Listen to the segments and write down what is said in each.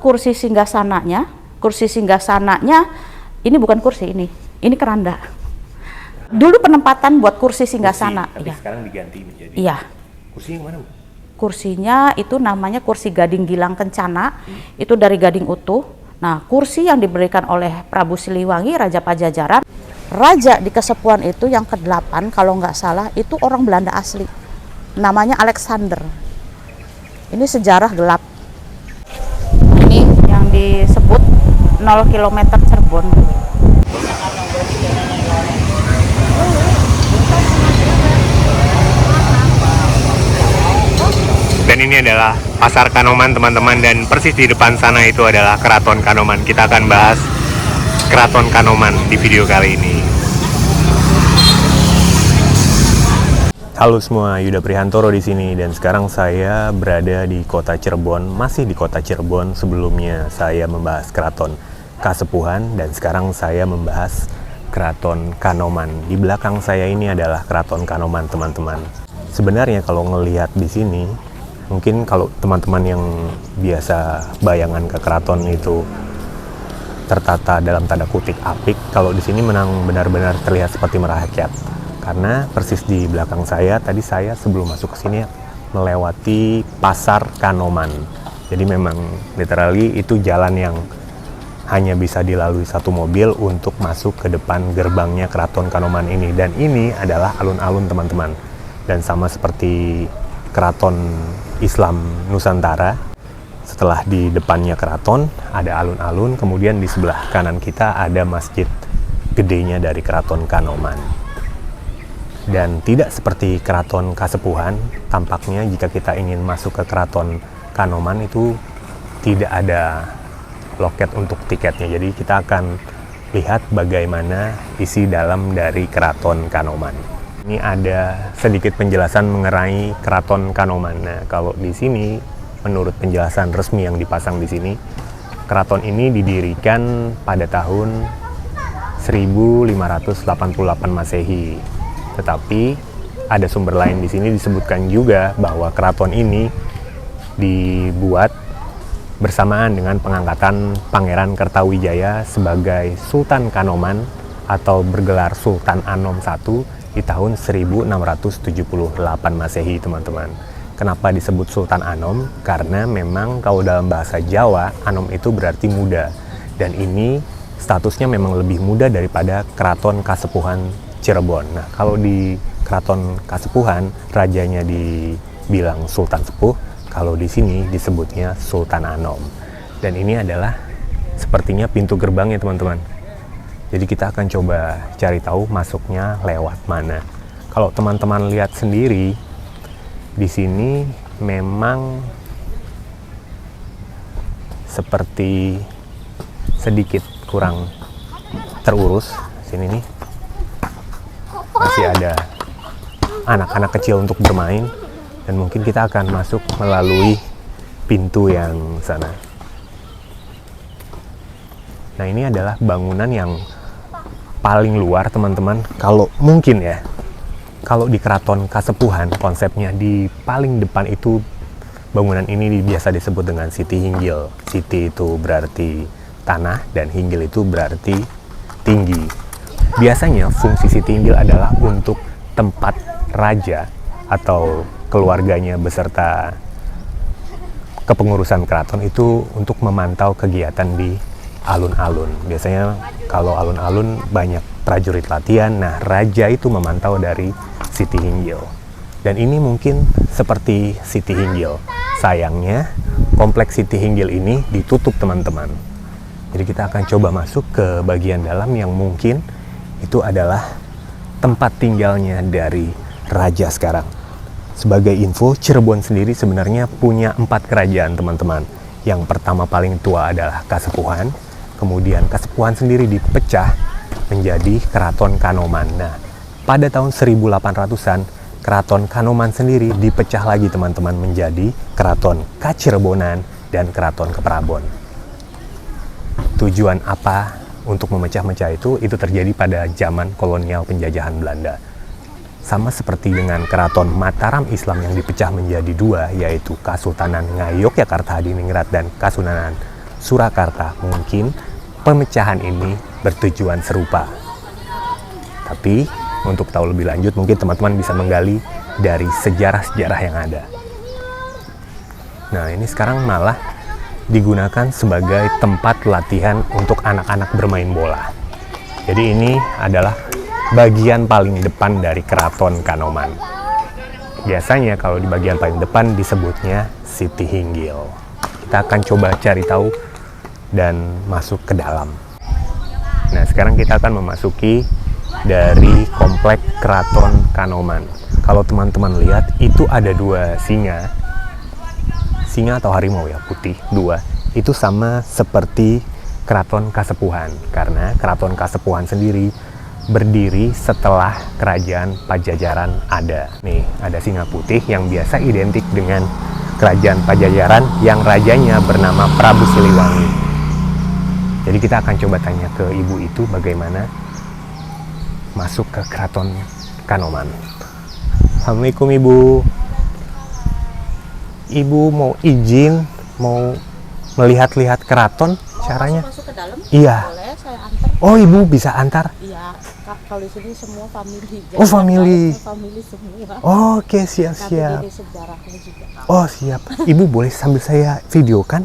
Kursi singgasananya ini bukan kursi, ini keranda. Dulu penempatan buat kursi singgasana. Tapi ya. Sekarang diganti menjadi. Iya. Kursinya yang mana, Bu? Kursinya itu namanya kursi Gading Gilang Kencana, itu dari gading utuh. Nah, kursi yang diberikan oleh Prabu Siliwangi, Raja Pajajaran, Raja di Kasepuhan itu yang ke-8 kalau nggak salah, itu orang Belanda asli. Namanya Alexander. Ini sejarah gelap. Ini yang disebut 0 km Cirebon. Dan ini adalah Pasar Kanoman, teman-teman, dan persis di depan sana itu adalah Keraton Kanoman. Kita akan bahas Keraton Kanoman di video kali ini. Halo semua, Yuda Prihantoro di sini, dan sekarang saya berada di kota Cirebon, masih di kota Cirebon. Sebelumnya saya membahas Keraton Kasepuhan, dan sekarang saya membahas Keraton Kanoman. Di belakang saya ini adalah Keraton Kanoman, teman-teman. Sebenarnya kalau ngelihat di sini, mungkin kalau teman-teman yang biasa bayangan ke keraton itu tertata dalam tanda kutip apik, kalau di sini memang benar-benar terlihat seperti merakyat. Karena persis di belakang saya, tadi saya sebelum masuk ke sini melewati Pasar Kanoman. Jadi memang literally itu jalan yang hanya bisa dilalui satu mobil untuk masuk ke depan gerbangnya Keraton Kanoman ini. Dan ini adalah alun-alun, teman-teman. Dan sama seperti Keraton Islam Nusantara, setelah di depannya keraton ada alun-alun, kemudian di sebelah kanan kita ada masjid gedenya dari Keraton Kanoman. Dan tidak seperti Keraton Kasepuhan, tampaknya jika kita ingin masuk ke Keraton Kanoman itu tidak ada loket untuk tiketnya. Jadi kita akan lihat bagaimana isi dalam dari Keraton Kanoman. Ini ada sedikit penjelasan mengenai Keraton Kanoman. Nah, kalau di sini, menurut penjelasan resmi yang dipasang di sini, keraton ini didirikan pada tahun 1588 Masehi. Tetapi ada sumber lain di sini disebutkan juga bahwa keraton ini dibuat bersamaan dengan pengangkatan Pangeran Kertawijaya sebagai Sultan Kanoman atau bergelar Sultan Anom I di tahun 1678 Masehi, teman-teman. Kenapa disebut Sultan Anom? Karena memang kalau dalam bahasa Jawa, Anom itu berarti muda. Dan ini statusnya memang lebih muda daripada Keraton Kasepuhan Cirebon. Nah, kalau di Keraton Kasepuhan, rajanya dibilang Sultan Sepuh, kalau di sini disebutnya Sultan Anom. Dan ini adalah sepertinya pintu gerbangnya, teman-teman. Jadi kita akan coba cari tahu masuknya lewat mana. Kalau teman-teman lihat sendiri, di sini memang seperti sedikit kurang terurus. Sini nih masih ada anak-anak kecil untuk bermain, dan mungkin kita akan masuk melalui pintu yang sana. Nah, ini adalah bangunan yang paling luar, teman-teman. Kalau mungkin ya, kalau di Keraton Kasepuhan konsepnya di paling depan itu bangunan ini biasa disebut dengan Siti Hinggil. Siti itu berarti tanah dan Hinggil itu berarti tinggi. Biasanya fungsi Siti Hinggil adalah untuk tempat raja atau keluarganya beserta kepengurusan keraton itu untuk memantau kegiatan di alun-alun. Biasanya kalau alun-alun banyak prajurit latihan, nah raja itu memantau dari Siti Hinggil. Dan ini mungkin seperti Siti Hinggil. Sayangnya kompleks Siti Hinggil ini ditutup, teman-teman. Jadi kita akan coba masuk ke bagian dalam yang mungkin itu adalah tempat tinggalnya dari raja sekarang. Sebagai info, Cirebon sendiri sebenarnya punya 4 kerajaan, teman-teman. Yang pertama paling tua adalah Kasepuhan. Kemudian Kasepuhan sendiri dipecah menjadi Keraton Kanoman. Nah, pada tahun 1800-an, Keraton Kanoman sendiri dipecah lagi, teman-teman, menjadi Keraton Kacirebonan dan Keraton Keprabon. Tujuan apa untuk memecah-mecah itu terjadi pada zaman kolonial penjajahan Belanda. Sama seperti dengan Keraton Mataram Islam yang dipecah menjadi 2, yaitu Kasultanan Ngayogyakarta Hadiningrat dan Kasunanan Surakarta, mungkin pemecahan ini bertujuan serupa. Tapi untuk tahu lebih lanjut mungkin teman-teman bisa menggali dari sejarah-sejarah yang ada. Nah, ini sekarang malah digunakan sebagai tempat latihan untuk anak-anak bermain bola. Jadi ini adalah bagian paling depan dari Keraton Kanoman. Biasanya kalau di bagian paling depan disebutnya Siti Hinggil. Kita akan coba cari tahu dan masuk ke dalam. Nah, sekarang kita akan memasuki dari komplek Keraton Kanoman. Kalau teman-teman lihat, itu ada dua singa atau harimau ya, putih, dua. Itu sama seperti Keraton Kasepuhan, karena Keraton Kasepuhan sendiri berdiri setelah Kerajaan Pajajaran ada. Nih, ada singa putih yang biasa identik dengan Kerajaan Pajajaran yang rajanya bernama Prabu Siliwangi. Jadi kita akan coba tanya ke ibu itu bagaimana masuk ke Keraton Kanoman. Assalamualaikum Ibu. Ibu mau izin, mau melihat-lihat keraton, caranya? Masuk ke dalam? Iya. Boleh, saya antar. Oh, Ibu bisa antar? Iya, kalau di sini semua family. Oh, family. Family semua. Oh, oke, siap-siap. Nanti ini sejarahnya juga. Oh, siap. Ibu boleh sambil saya videokan?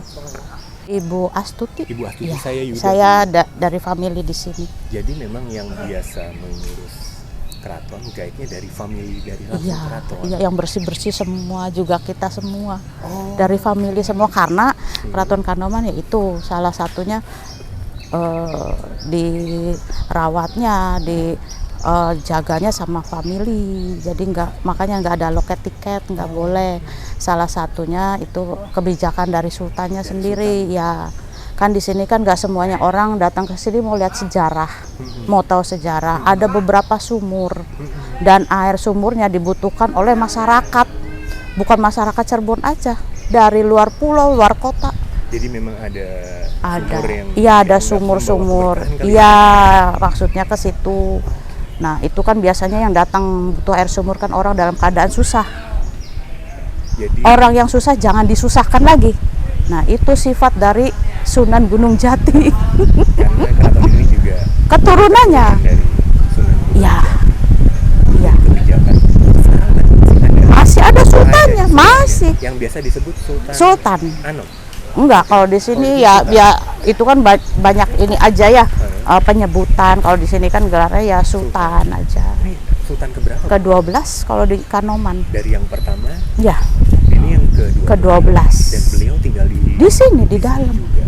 Ibu Astuti. Ibu Astuti, Ya, saya Yuda. saya dari family di sini. Jadi memang yang biasa mengurus keraton, guide-nya dari family, dari langsung Iya, keraton. iya, yang bersih-bersih semua juga kita semua. Dari family semua, karena Keraton Kanoman ya itu salah satunya dirawatnya, jaganya sama family. Jadi makanya nggak ada loket tiket, nggak boleh. Salah satunya itu kebijakan dari sultannya sendiri ya. Kan di sini kan nggak semuanya orang datang ke sini mau lihat sejarah, mau tahu sejarah. Ada beberapa sumur dan air sumurnya dibutuhkan oleh masyarakat, bukan masyarakat Cirebon aja, dari luar pulau, luar kota. Jadi memang ada sumur yang Iya, ada yang sumur-sumur. membawa keberkahan kali Iya, maksudnya ke situ. Nah, itu kan biasanya yang datang butuh air sumur kan orang dalam keadaan susah. Jadi Orang yang susah jangan disusahkan lagi. Nah, itu sifat dari Sunan Gunung Jati. karena keraton ini juga Keturunannya. dari Sunan Gunung Iya. Iya. kebijakan. Sekarang Masih ada sultannya, masih. yang biasa disebut Sultan. Anom. Enggak, kalau di sini ya itu kan banyak ini aja ya penyebutan. Kalau di sini kan gelarnya ya sultan aja. Ini sultan keberapa? Ke-12 kalau di Kanoman. Dari yang pertama, Ya, ini yang ke-12. dan beliau tinggal Di sini di dalam juga.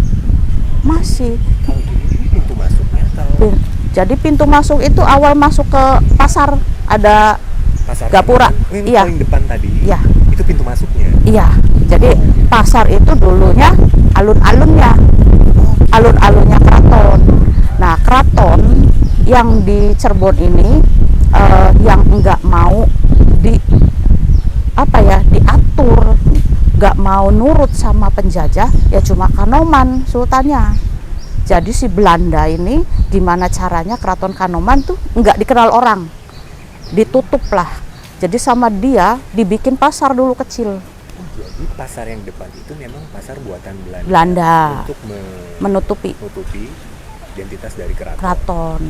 masih. Kalau ini pintu masuknya atau Jadi pintu masuk itu awal masuk ke pasar ada pasar Gapura. Ini Iya. paling depan tadi. Iya. Itu pintu masuknya. Iya. Jadi pasar itu dulunya alun-alunnya keraton. Nah, keraton yang di Cirebon ini yang enggak mau diatur, enggak mau nurut sama penjajah ya cuma Kanoman sultannya. Jadi si Belanda ini gimana caranya Keraton Kanoman tuh enggak dikenal orang, ditutup lah. Jadi sama dia dibikin pasar dulu kecil. Jadi pasar yang depan itu memang pasar buatan Belanda untuk menutupi menutupi identitas dari keraton. keraton.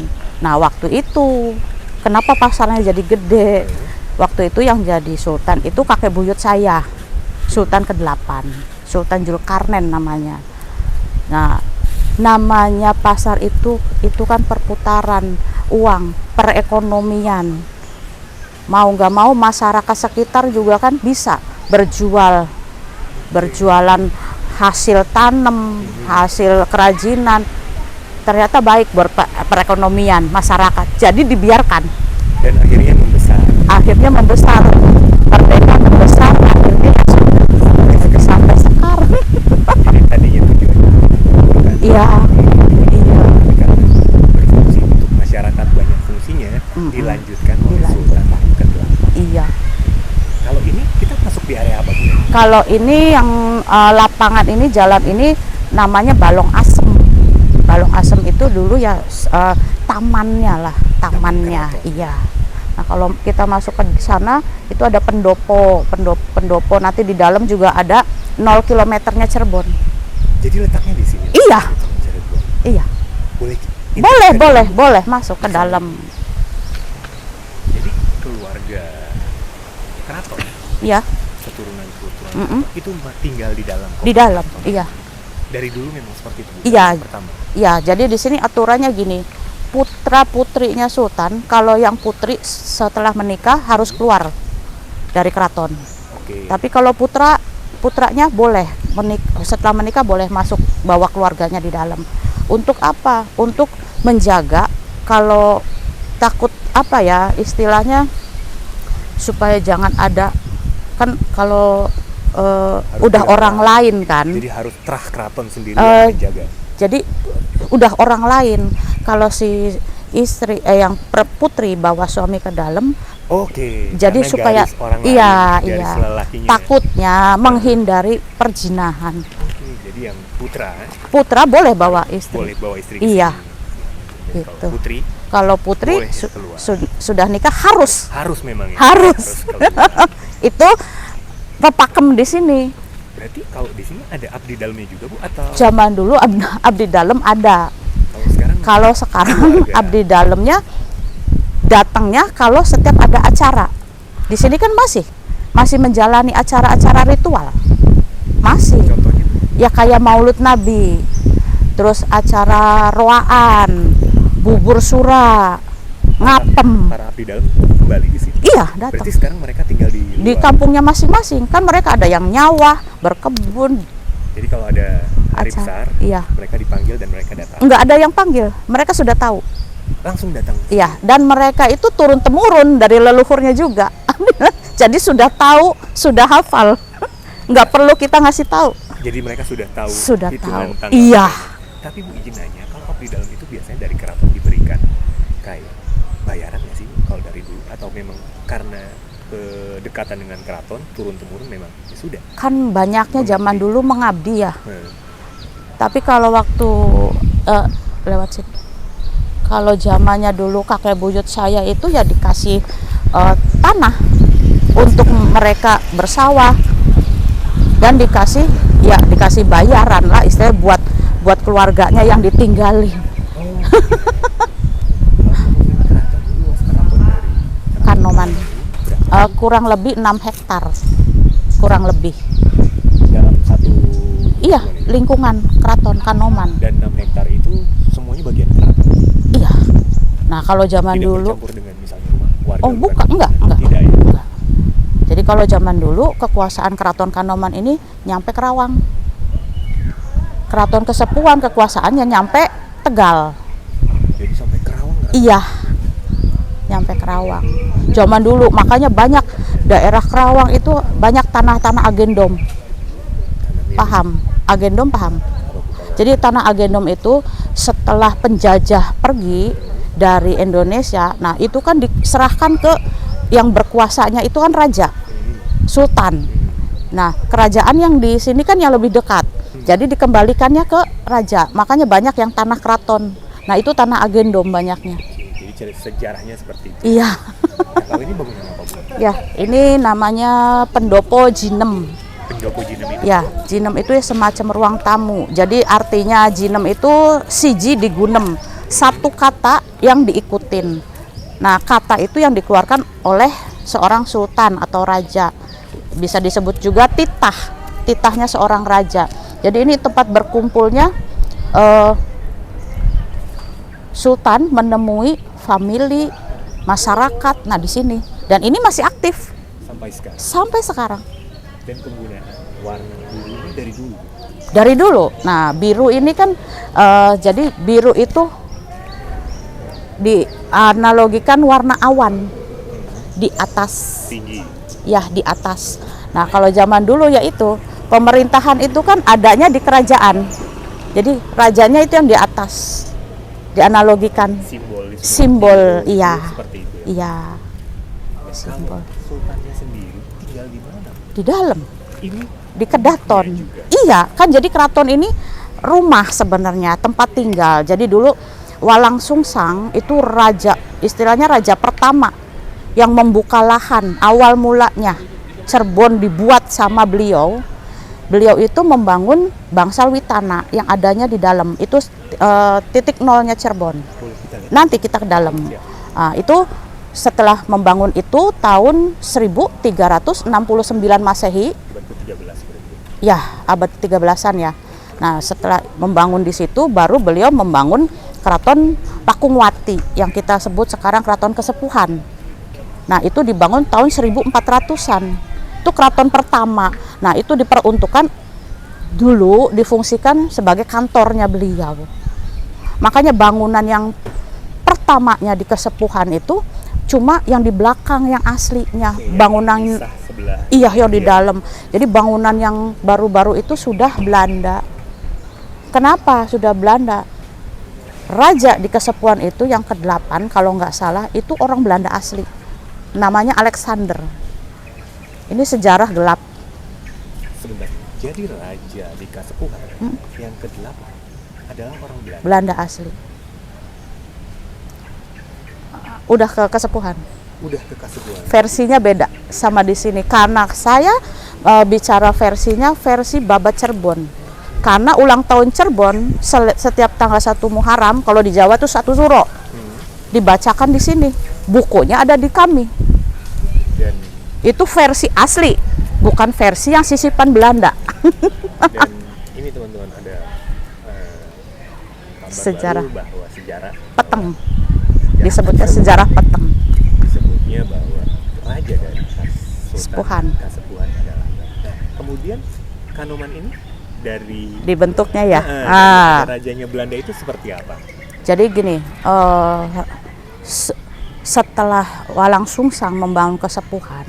Nah, waktu itu kenapa pasarnya jadi gede? Waktu itu yang jadi sultan itu kakek buyut saya, Sultan ke-8, Sultan Julkarnain namanya. Nah, namanya pasar itu kan perputaran uang, perekonomian. Mau nggak mau masyarakat sekitar juga kan bisa berjualan hasil tanam, hasil kerajinan. Ternyata baik buat perekonomian masyarakat. Jadi dibiarkan. Dan akhirnya membesar. Merdeka membesar, akhirnya sampai sekarang. Jadi tadinya tujuannya bukan Iya. karena berfungsi untuk masyarakat, banyak fungsinya dilanjutkan oleh Sultan ke-8. Iya. Kalau ini kita masuk di area apa, Bu? Kalau ini yang lapangan ini, jalan ini namanya Balong Asem. Balong Asem itu dulu ya tamannya. Iya. Nah, kalau kita masuk ke sana itu ada pendopo nanti di dalam juga ada 0 kilometernya Cirebon. Jadi letaknya di sini. Iya, Cirebon. iya. Boleh. Boleh masuk ke dalam. Jadi keluarga keraton, Iya, keturunan Mm-mm. itu tinggal di dalam. di dalam. Iya. Dari dulu memang seperti itu. Bu? Iya. Pertama. Iya, jadi di sini aturannya gini. Putra-putrinya sultan, kalau yang putri setelah menikah harus keluar dari keraton. Oke. Tapi kalau putranya boleh setelah menikah boleh masuk bawa keluarganya di dalam. Untuk apa? Untuk menjaga kalau takut apa ya istilahnya supaya jangan ada kan kalau udah tidak orang lain kan. Jadi harus terah keraton sendiri yang menjaga. Jadi udah orang lain kalau si istri yang putri bawa suami ke dalam. Oke. Jadi karena supaya garis orang iya lain, garis iya lelakinya. takutnya menghindari perjinahan. Oke, jadi yang Putra boleh bawa istri. boleh bawa istri. Iya. Dan Gitu. kalau putri Kalau putri boleh keluar. sudah nikah harus harus memang ya. Harus. keluar. itu pepakem di sini. Berarti kalau di sini ada abdi dalamnya juga Bu atau Zaman dulu abdi dalam ada. kalau sekarang Kalau sekarang keluarga? abdi dalamnya datangnya kalau setiap ada acara. Di sini kan masih menjalani acara-acara ritual. Masih. contohnya Ya kayak Maulud Nabi. Terus acara roaan, bubur sura, ngapem. para abdi dalam kembali di sini. Iya, datang. Berarti sekarang mereka tinggal di Di luar. kampungnya masing-masing. Kan mereka ada yang nyawah, berkebun. Jadi kalau ada hari Acara. besar, Iya. mereka dipanggil dan mereka datang. Enggak ada yang panggil. Mereka sudah tahu. Langsung datang. Iya, dan mereka itu turun temurun dari leluhurnya juga. Jadi sudah tahu, sudah hafal. Nggak perlu kita ngasih tahu. Jadi mereka sudah tahu Sudah hitungan tahu. tanggal. Iya. Tapi Bu izin nanya, kalau abdi dalam itu biasanya dari keraton diberikan kayak bayaran nggak sih kalau dari dulu atau memang karena kedekatan dengan keraton turun temurun memang ya sudah. Kan banyaknya zaman dulu mengabdi ya. Nah, Tapi kalau waktu lewat sini. Kalau zamannya dulu kakek buyut saya itu ya dikasih tanah untuk mereka bersawah dan dikasih bayaran lah istilahnya buat keluarganya yang ditinggalin. keraton itu luas keraton dari Kanoman berapa? kurang lebih 6 hektar kurang lebih. Dalam satu Iya, lingkungan itu. lingkungan keraton Kanoman. Dan 6 hektar itu semuanya bagian keraton. Iya. Nah, kalau zaman Tidak dulu bercampur dengan misalnya rumah warga. oh bukan, enggak. Tidak ya. Enggak. Jadi kalau zaman dulu kekuasaan keraton Kanoman ini nyampe Kerawang. Keraton Kesepuhan kekuasaannya nyampe Tegal. Jadi sampai Kerawang nggak? Iya. Nyampe Kerawang. Zaman dulu makanya banyak daerah Kerawang itu banyak tanah-tanah agendom. Tanah milik. Paham? Agendom paham? Apa Bu, kalau Jadi tanah agendom itu setelah penjajah pergi dari Indonesia, nah itu kan diserahkan ke yang berkuasanya itu kan raja, sultan. Nah, kerajaan yang di sini kan yang lebih dekat. Jadi dikembalikannya ke raja. Makanya banyak yang tanah keraton. Nah, itu tanah agendom banyaknya. jadi cerita sejarahnya seperti itu. Iya. Nah, kalau ini bangunan apa Bu? Ya, ini namanya Pendopo Jinem. Pendopo Jinem itu. Ya, Jinem itu ya semacam ruang tamu. Jadi artinya Jinem itu siji digunem, satu kata yang diikutin. Nah, kata itu yang dikeluarkan oleh seorang sultan atau raja. Bisa disebut juga titah, titahnya seorang raja. Jadi ini tempat berkumpulnya sultan menemui famili masyarakat. Nah, di sini dan ini masih aktif Sampai sekarang. sampai sekarang. Dan penggunaan warna biru ini dari dulu. Dari dulu. Nah, biru ini kan jadi biru itu dianalogikan warna awan di atas. Tinggi. Ya, di atas. Nah, kalau zaman dulu ya itu pemerintahan itu kan adanya di kerajaan. Jadi rajanya itu yang di atas. Dianalogikan Simbolis. simbol, iya. Seperti itu. Ya. Iya, Dan simbol. kalau sultannya sendiri tinggal di mana? Di dalam, Ini di Kedaton. Iya juga. Iya, kan jadi keraton ini rumah sebenarnya, tempat tinggal. Jadi dulu Walang Sungsang itu raja, istilahnya raja pertama yang membuka lahan awal mulanya. Cirebon dibuat sama beliau. beliau itu membangun Bangsal Witana yang adanya di dalam. Itu titik nolnya Cirebon. Nanti kita ke dalam. Nah, itu setelah membangun itu tahun 1369 Masehi. Ya, abad 13-an ya. Nah, setelah membangun di situ baru beliau membangun Keraton Pakungwati yang kita sebut sekarang Keraton Kesepuhan. Nah, itu dibangun tahun 1400-an. Itu keraton pertama. Nah, itu diperuntukkan dulu difungsikan sebagai kantornya beliau. Makanya bangunan yang pertamanya di Kesepuhan itu cuma yang di belakang yang aslinya, bangunan iya yang di dalam. Jadi bangunan yang baru-baru itu sudah Belanda. Kenapa sudah Belanda? Raja di Kesepuhan itu yang ke-8 kalau nggak salah itu orang Belanda asli. Namanya Alexander. Ini sejarah gelap. Sebentar. Jadi raja di Kasepuhan yang ke-8 adalah orang Belanda. Belanda asli. Udah ke Kesepuhan. Udah ke Kasepuhan. Versinya beda sama di sini karena saya bicara versinya versi Babat Cirebon. Karena ulang tahun Cirebon setiap tanggal 1 Muharram, kalau di Jawa tuh 1 Suro. Dibacakan di sini. Bukunya ada di kami. Dan itu versi asli, bukan versi yang sisipan Belanda. dan ini teman-teman ada kabar Sejarah. baru bahwa sejarah Peteng. Disebutnya sejarah peteng. disebutnya bahwa raja dari Kesepuhan. Kasepuhan adalah. Kemudian Kanoman ini dari Dibentuknya ya. dari rajanya Belanda itu seperti apa? Jadi gini, setelah Walang Sungsang membangun Kesepuhan,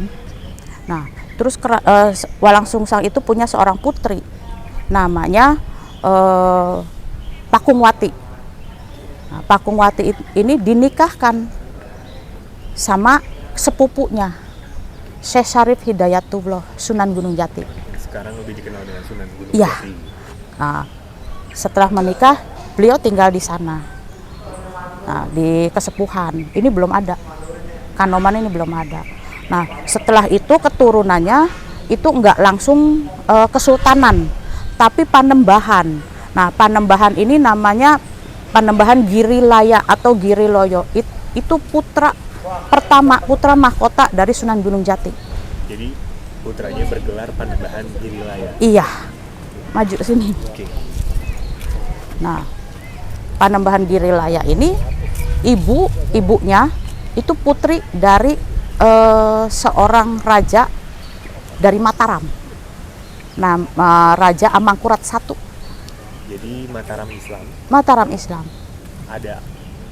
nah terus Walang Sungsang itu punya seorang putri, namanya Pakungwati. Nah, Pakungwati ini dinikahkan sama sepupunya Syekh Syarif Hidayatullah Sunan Gunung Jati. Sekarang lebih dikenal dengan Sunan Gunung Iya. Jati. Nah, setelah menikah, beliau tinggal di sana. Nah, di Kesepuhan ini belum ada, Kanoman ini belum ada. Nah, setelah itu keturunannya itu enggak langsung kesultanan, tapi panembahan. Nah, panembahan ini namanya Panembahan Girilaya atau Giriloyo. Itu putra pertama, putra mahkota dari Sunan Gunung Jati. Jadi putranya bergelar Panembahan Girilaya. Iya, maju sini. Oke. Nah, Panembahan Girilaya ini ibunya itu putri dari seorang raja dari Mataram. Nah, Raja Amangkurat I. Jadi Mataram Islam. ada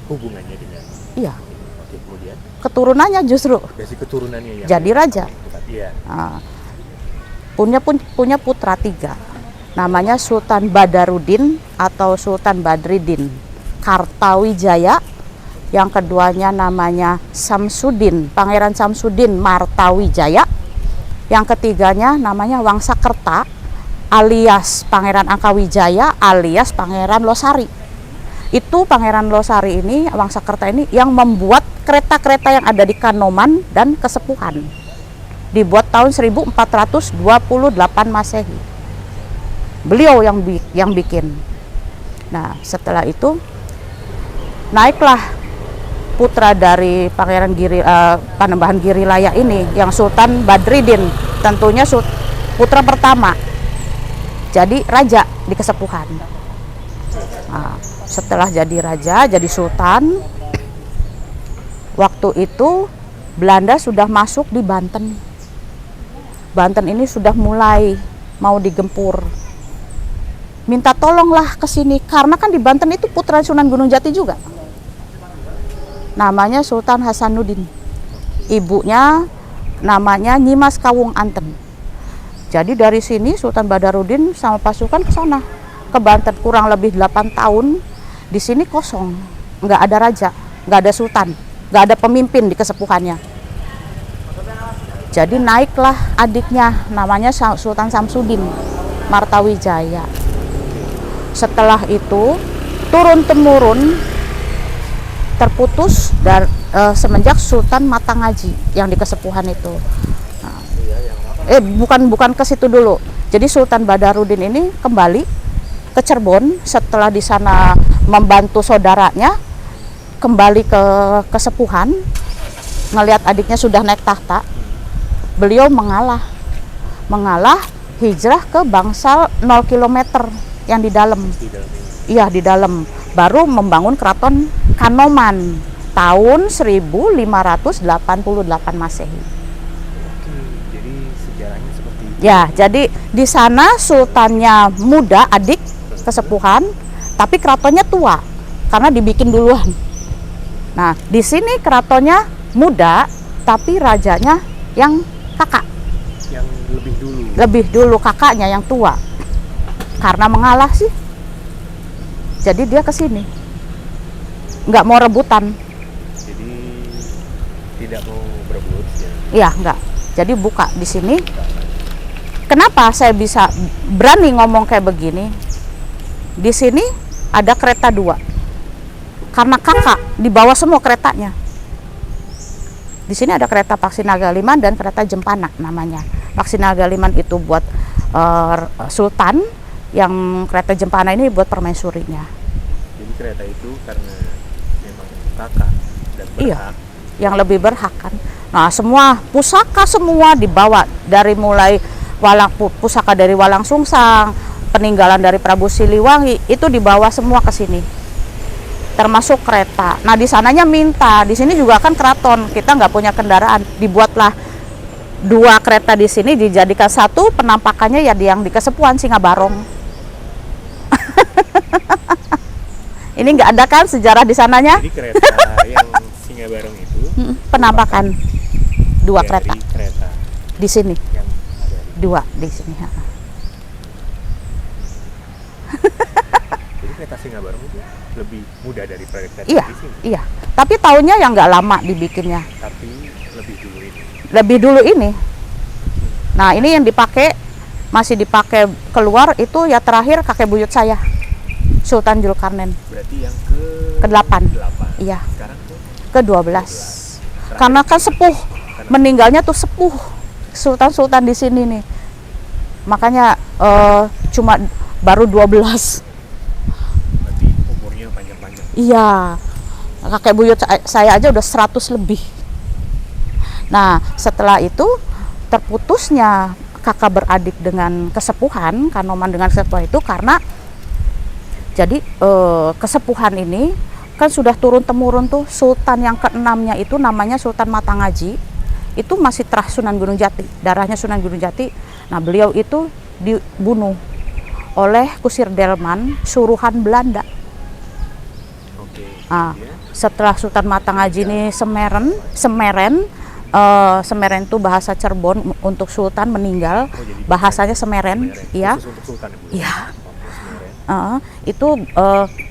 hubungannya dengan. Iya. Oke, kemudian Keturunannya justru dari keturunannya yang jadi raja. Iya. Nah, punya putra 3. Namanya Sultan Badarudin atau Sultan Badridin Kartawijaya. Yang keduanya namanya Samsudin, Pangeran Samsudin Martawijaya. Yang ketiganya namanya Wangsakerta alias Pangeran Angkawijaya alias Pangeran Losari. Itu Pangeran Losari ini, Wangsakerta ini yang membuat kereta-kereta yang ada di Kanoman dan Kesepuhan. Dibuat tahun 1428 Masehi. Beliau yang bikin. Nah, setelah itu naiklah putra dari Pangeran Panembahan Girilaya ini yang Sultan Badridin, tentunya putra pertama. Jadi raja di Kesepuhan. Nah, setelah jadi raja, jadi sultan, waktu itu Belanda sudah masuk di Banten. Banten ini sudah mulai mau digempur. Minta tolonglah ke sini karena kan di Banten itu putra Sunan Gunung Jati juga. Namanya Sultan Hasanuddin. Ibunya namanya Nyimas Kawung Anten. Jadi dari sini Sultan Badarudin sama pasukan ke sana, ke Banten kurang lebih 8 tahun. Di sini kosong, nggak ada raja, nggak ada sultan, nggak ada pemimpin di Kesepuhannya. Jadi naiklah adiknya, namanya Sultan Samsudin Martawijaya. Setelah itu turun-temurun terputus dan semenjak Sultan Matangaji yang di Kesepuhan itu. Nah, bukan ke situ dulu. Jadi Sultan Badarudin ini kembali ke Cirebon setelah di sana membantu saudaranya kembali ke kesepuhan, ngelihat adiknya sudah naik tahta. Beliau mengalah hijrah ke Bangsal 0 km yang di dalam. Iya, di dalam. Baru membangun keraton Kanoman tahun 1588 Masehi. Oke, jadi sejarahnya seperti itu. Ya, jadi di sana sultannya muda, adik kesepuhan, tapi keratonnya tua karena dibikin duluan. Nah, di sini keratonnya muda, tapi rajanya yang kakak. Yang lebih dulu. Lebih dulu kakaknya yang tua. Karena mengalah sih. Jadi dia ke sini. Nggak mau rebutan. Jadi tidak mau berebut ya. Iya, nggak. Jadi buka di sini. Kenapa saya bisa berani ngomong kayak begini? Di sini ada kereta 2. Karena kakak dibawa semua keretanya. Di sini ada kereta Paksi Nagaliman dan kereta Jempana namanya. Paksi Nagaliman itu buat Sultan, yang kereta Jempana ini buat permaisurinya. Jadi kereta itu karena memang kakak dan berhak. Iya, yang lebih berhak kan. Nah, semua pusaka semua dibawa dari mulai pusaka dari Walang Sungsang, peninggalan dari Prabu Siliwangi itu dibawa semua ke sini. Termasuk kereta. Nah, di sananya minta, di sini juga kan keraton, kita nggak punya kendaraan, dibuatlah 2 kereta di sini, dijadikan 1, penampakannya ya yang di Kesepuhan Singabarong. Ini nggak ada kan sejarah di sananya? Jadi kereta yang Singabarong itu Penampakan 2 dari kereta kereta di sini, yang ada 2 di sini. Jadi kereta Singabarong itu lebih mudah dari kereta Iya, di sini. iya. Tapi tahunnya yang nggak lama dibikinnya. Tapi lebih dulu ini. Lebih dulu ini. Nah, ini yang dipakai, masih dipakai keluar itu ya terakhir kakek buyut saya, Sultan Julkarnain. Berarti yang Ke-8. 8. Iya. Sekarang tuh Ke-12. Karena kan sepuh, meninggalnya tuh sepuh Sultan-Sultan di sini nih. Makanya cuma baru 12. berarti umurnya panjang-panjang. Iya, kakek buyut saya aja udah 100 lebih. Nah, setelah itu terputusnya kakak beradik dengan kesepuhan, Kanoman dengan kesepuhan itu karena jadi kesepuhan ini kan sudah turun-temurun tuh. Sultan yang ke-6-nya itu namanya Sultan Matangaji, itu masih terah Sunan Gunung Jati, darahnya Sunan Gunung Jati. Nah, beliau itu dibunuh oleh Kusir Delman, suruhan Belanda. Oke. Nah, Kemudian setelah Sultan Matangaji ini Semeren itu bahasa Cirebon untuk Sultan meninggal, jadi bahasanya Semeren, iya. khusus untuk Sultan ya, Bu? Iya. Oke, Semeren. Itu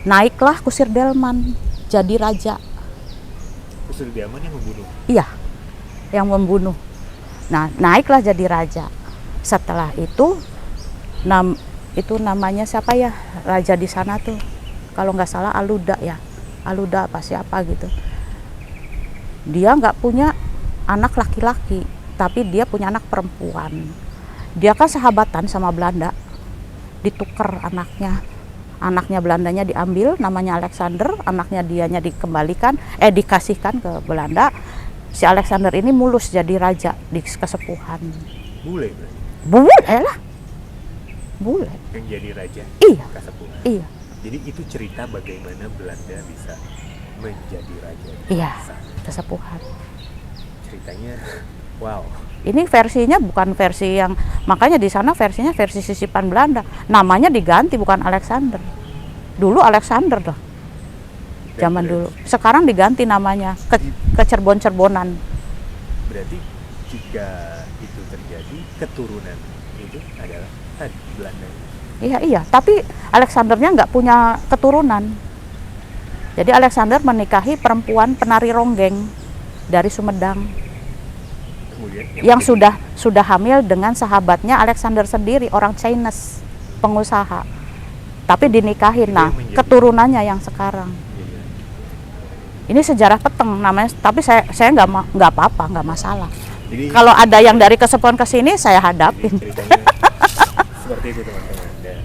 naiklah Kusir Delman jadi raja. Kusir Diaman yang membunuh. Iya, yang membunuh. Nah, naiklah jadi raja. Setelah itu namanya siapa ya? Raja di sana tuh. Kalau nggak salah Aluda ya. Aluda apa siapa gitu. Dia nggak punya anak laki-laki, tapi dia punya anak perempuan. Dia kan sahabatan sama Belanda. Ditukar anaknya. Anaknya Belandanya diambil, namanya Alexander, anaknya dianya dikasihkan ke Belanda. Si Alexander ini mulus jadi raja di kesepuhan. Bule berarti. Boleh lah. Boleh. Yang jadi raja. Iya. Kasepuhan. Iya. Jadi itu cerita bagaimana Belanda bisa menjadi raja. Iya. Kesepuhan. Ceritanya wow. Ini versinya bukan versi yang, makanya di sana versinya versi sisipan Belanda. Namanya diganti, bukan Alexander. Dulu Alexander loh. Zaman dulu. Sekarang diganti namanya ke Cirebon-Cerbonan. Berarti jika itu terjadi, keturunan itu adalah Belanda. Iya, tapi Alexandernya nggak punya keturunan. Jadi Alexander menikahi perempuan penari ronggeng dari Sumedang. Kemudian Yang sudah hamil dengan sahabatnya Alexander sendiri, orang Chinese, pengusaha. Tapi dinikahin. Nah, keturunannya yang sekarang. Ini sejarah peteng namanya, tapi saya nggak apa-apa, nggak masalah. Jadi Kalau ada yang dari kesepuhan ke sini, saya hadapin. ceritanya seperti itu teman-teman. Dan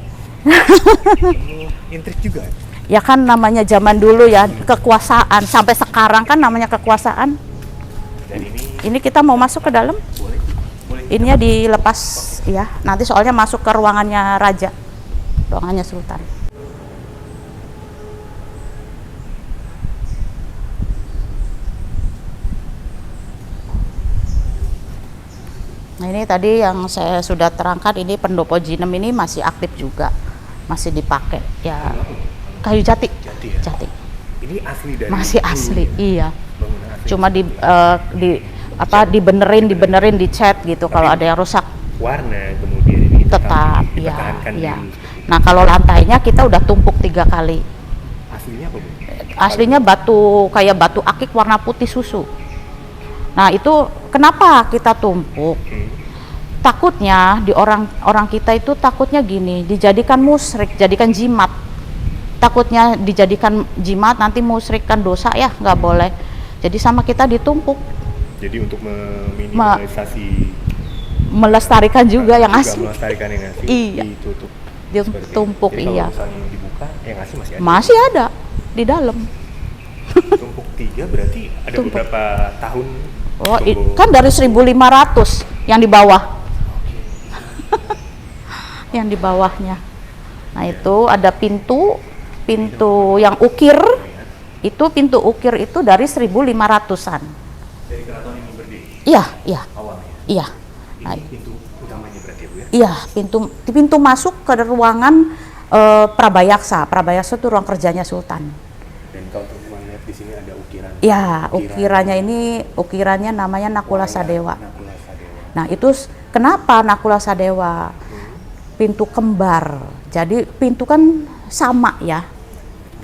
intrik juga. Ya kan namanya zaman dulu ya, kekuasaan. Sampai sekarang kan namanya kekuasaan. Dan Ini kita mau masuk ke dalam. boleh. Ininya dilepas ya. Nanti soalnya masuk ke ruangannya raja. Ruangannya sultan. Nah, ini tadi yang saya sudah terangkan, ini pendopo jinem ini masih aktif juga. Masih dipakai. Ya, kayu jati. Jati ya? Jati. Ini asli dari Masih asli, iya. bangunan asli. Cuma dibenerin, dicat gitu kalau ada yang rusak. Warna kemudian ini Tetap, ya, dipertahankan ya. dulu. Nah, kalau lantainya kita udah tumpuk 3 kali. Aslinya apa, Bu? Aslinya batu, kayak batu akik warna putih susu. Nah, itu kenapa kita tumpuk? Takutnya di orang kita itu takutnya gini, dijadikan musyrik, jadikan jimat. Takutnya dijadikan jimat nanti musyrik, kan dosa ya, nggak boleh. Jadi sama kita ditumpuk, Jadi untuk meminimalisasi melestarikan juga yang asli. melestarikan yang asli Iya. ditutup. Ditumpuk, Jadi iya. kalau misalnya dibuka yang asli masih ada. Masih ada di dalam. Tumpuk 3 berarti ada Tumpuk. beberapa tahun. Oh, tunggu. kan dari 1500 yang di bawah. Yang di bawahnya. Nah, itu ada pintu yang ukir. Itu pintu ukir itu dari 1500-an. Dari keraton ini berdiri Iya, iya. awalnya. Iya. Ini Nah, pintu utamanya berarti ya, Bu ya. iya, pintu masuk ke ruangan Prabayaksa. Prabayaksa itu ruang kerjanya sultan. Dan kalau teman-teman lihat di sini ada ukiran. Ya, ukirannya namanya Nakula Sadewa. Nakula Sadewa. Nah, itu kenapa Nakula Sadewa? Pintu kembar. Jadi pintu kan sama ya.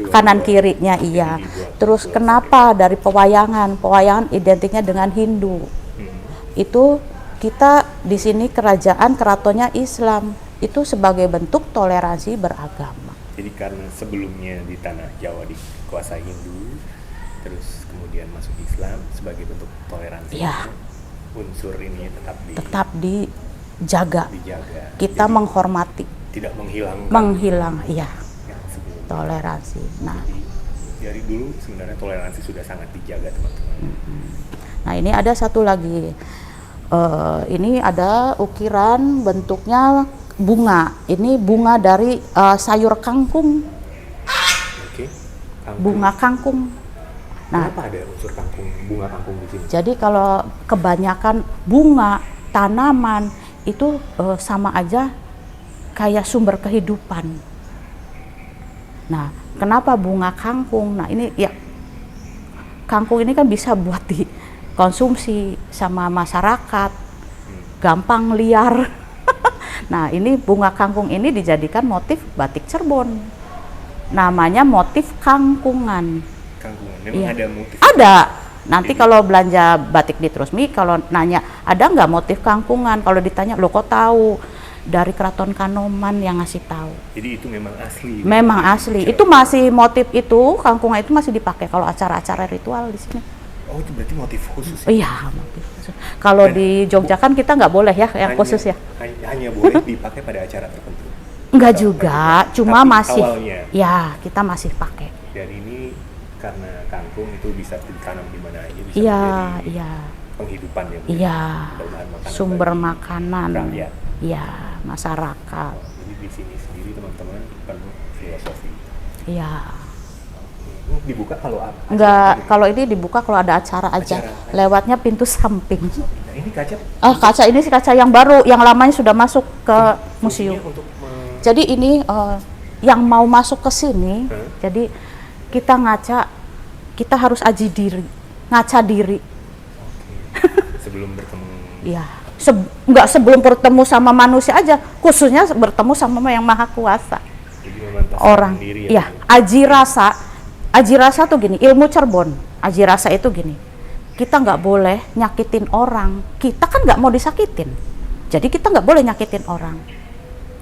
Kanan kirinya iya. Terus kenapa dari pewayangan? Pewayangan identiknya dengan Hindu. Itu kita di sini keratonnya Islam. Itu sebagai bentuk toleransi beragama. Jadi karena sebelumnya di tanah Jawa dikuasai Hindu, terus kemudian masuk Islam sebagai bentuk toleransi. Iya. Unsur ini Tetap dijaga. Kita Jadi menghormati, tidak menghilangkan. iya, yang sebelumnya. toleransi. Nah, Jadi dari dulu sebenarnya toleransi sudah sangat dijaga, teman-teman. Nah, ini ada satu lagi. Ini ada ukiran bentuknya bunga. Ini bunga dari sayur kangkung. Oke. Kangkung. Bunga kangkung. Nah, Kenapa ada unsur kangkung, bunga kangkung di sini? jadi kalau kebanyakan bunga, tanaman itu sama aja kayak sumber kehidupan. Nah, kenapa bunga kangkung? Nah, ini ya, kangkung ini kan bisa buat dikonsumsi sama masyarakat, gampang liar. Nah, ini bunga kangkung ini dijadikan motif batik Cirebon. Namanya motif kangkungan. Kangkungan, memang Iya. ada motif. Ada. Nanti kalau belanja batik di Trusmi, kalau nanya ada nggak motif kangkungan, kalau ditanya lo kok tahu, dari Keraton Kanoman yang ngasih tahu. Jadi itu memang asli. Memang asli. Itu masih motif itu, kangkungan itu masih dipakai kalau acara-acara ritual di sini. Oh, itu berarti motif khusus ya? Iya, motif khusus. Kalau di Jogja kan kita nggak boleh ya yang khusus ya. Hanya boleh dipakai pada acara tertentu. Enggak juga, cuma Tapi masih. awalnya. Ya, kita masih pakai. Dan ini karena kangkung itu bisa ditanam di mana aja, bisa Iya, menjadi iya. penghidupan ya, Bu. Iya. Bahan makanan Sumber bagi makanan. rakyat. Iya, masyarakat. Jadi di sini sendiri teman-teman penuh filosofi. Iya. Ini dibuka kalau apa? Enggak, kalau ini dibuka kalau ada acara aja. Acara. Lewatnya pintu samping. Nah, ini kaca. Kaca ini sih kaca yang baru, yang lamanya sudah masuk ke museum. Fungsinya untuk Jadi ini yang mau masuk ke sini, jadi kita ngaca, kita harus aji diri, ngaca diri. sebelum bertemu. Iya. Enggak sebelum bertemu sama manusia aja, khususnya bertemu sama yang maha kuasa. Jadi memantaskan Orang, diri iya, aji rasa tuh gini, ilmu Cirebon, aji rasa itu gini, kita nggak boleh nyakitin orang, kita kan nggak mau disakitin, jadi kita nggak boleh nyakitin orang,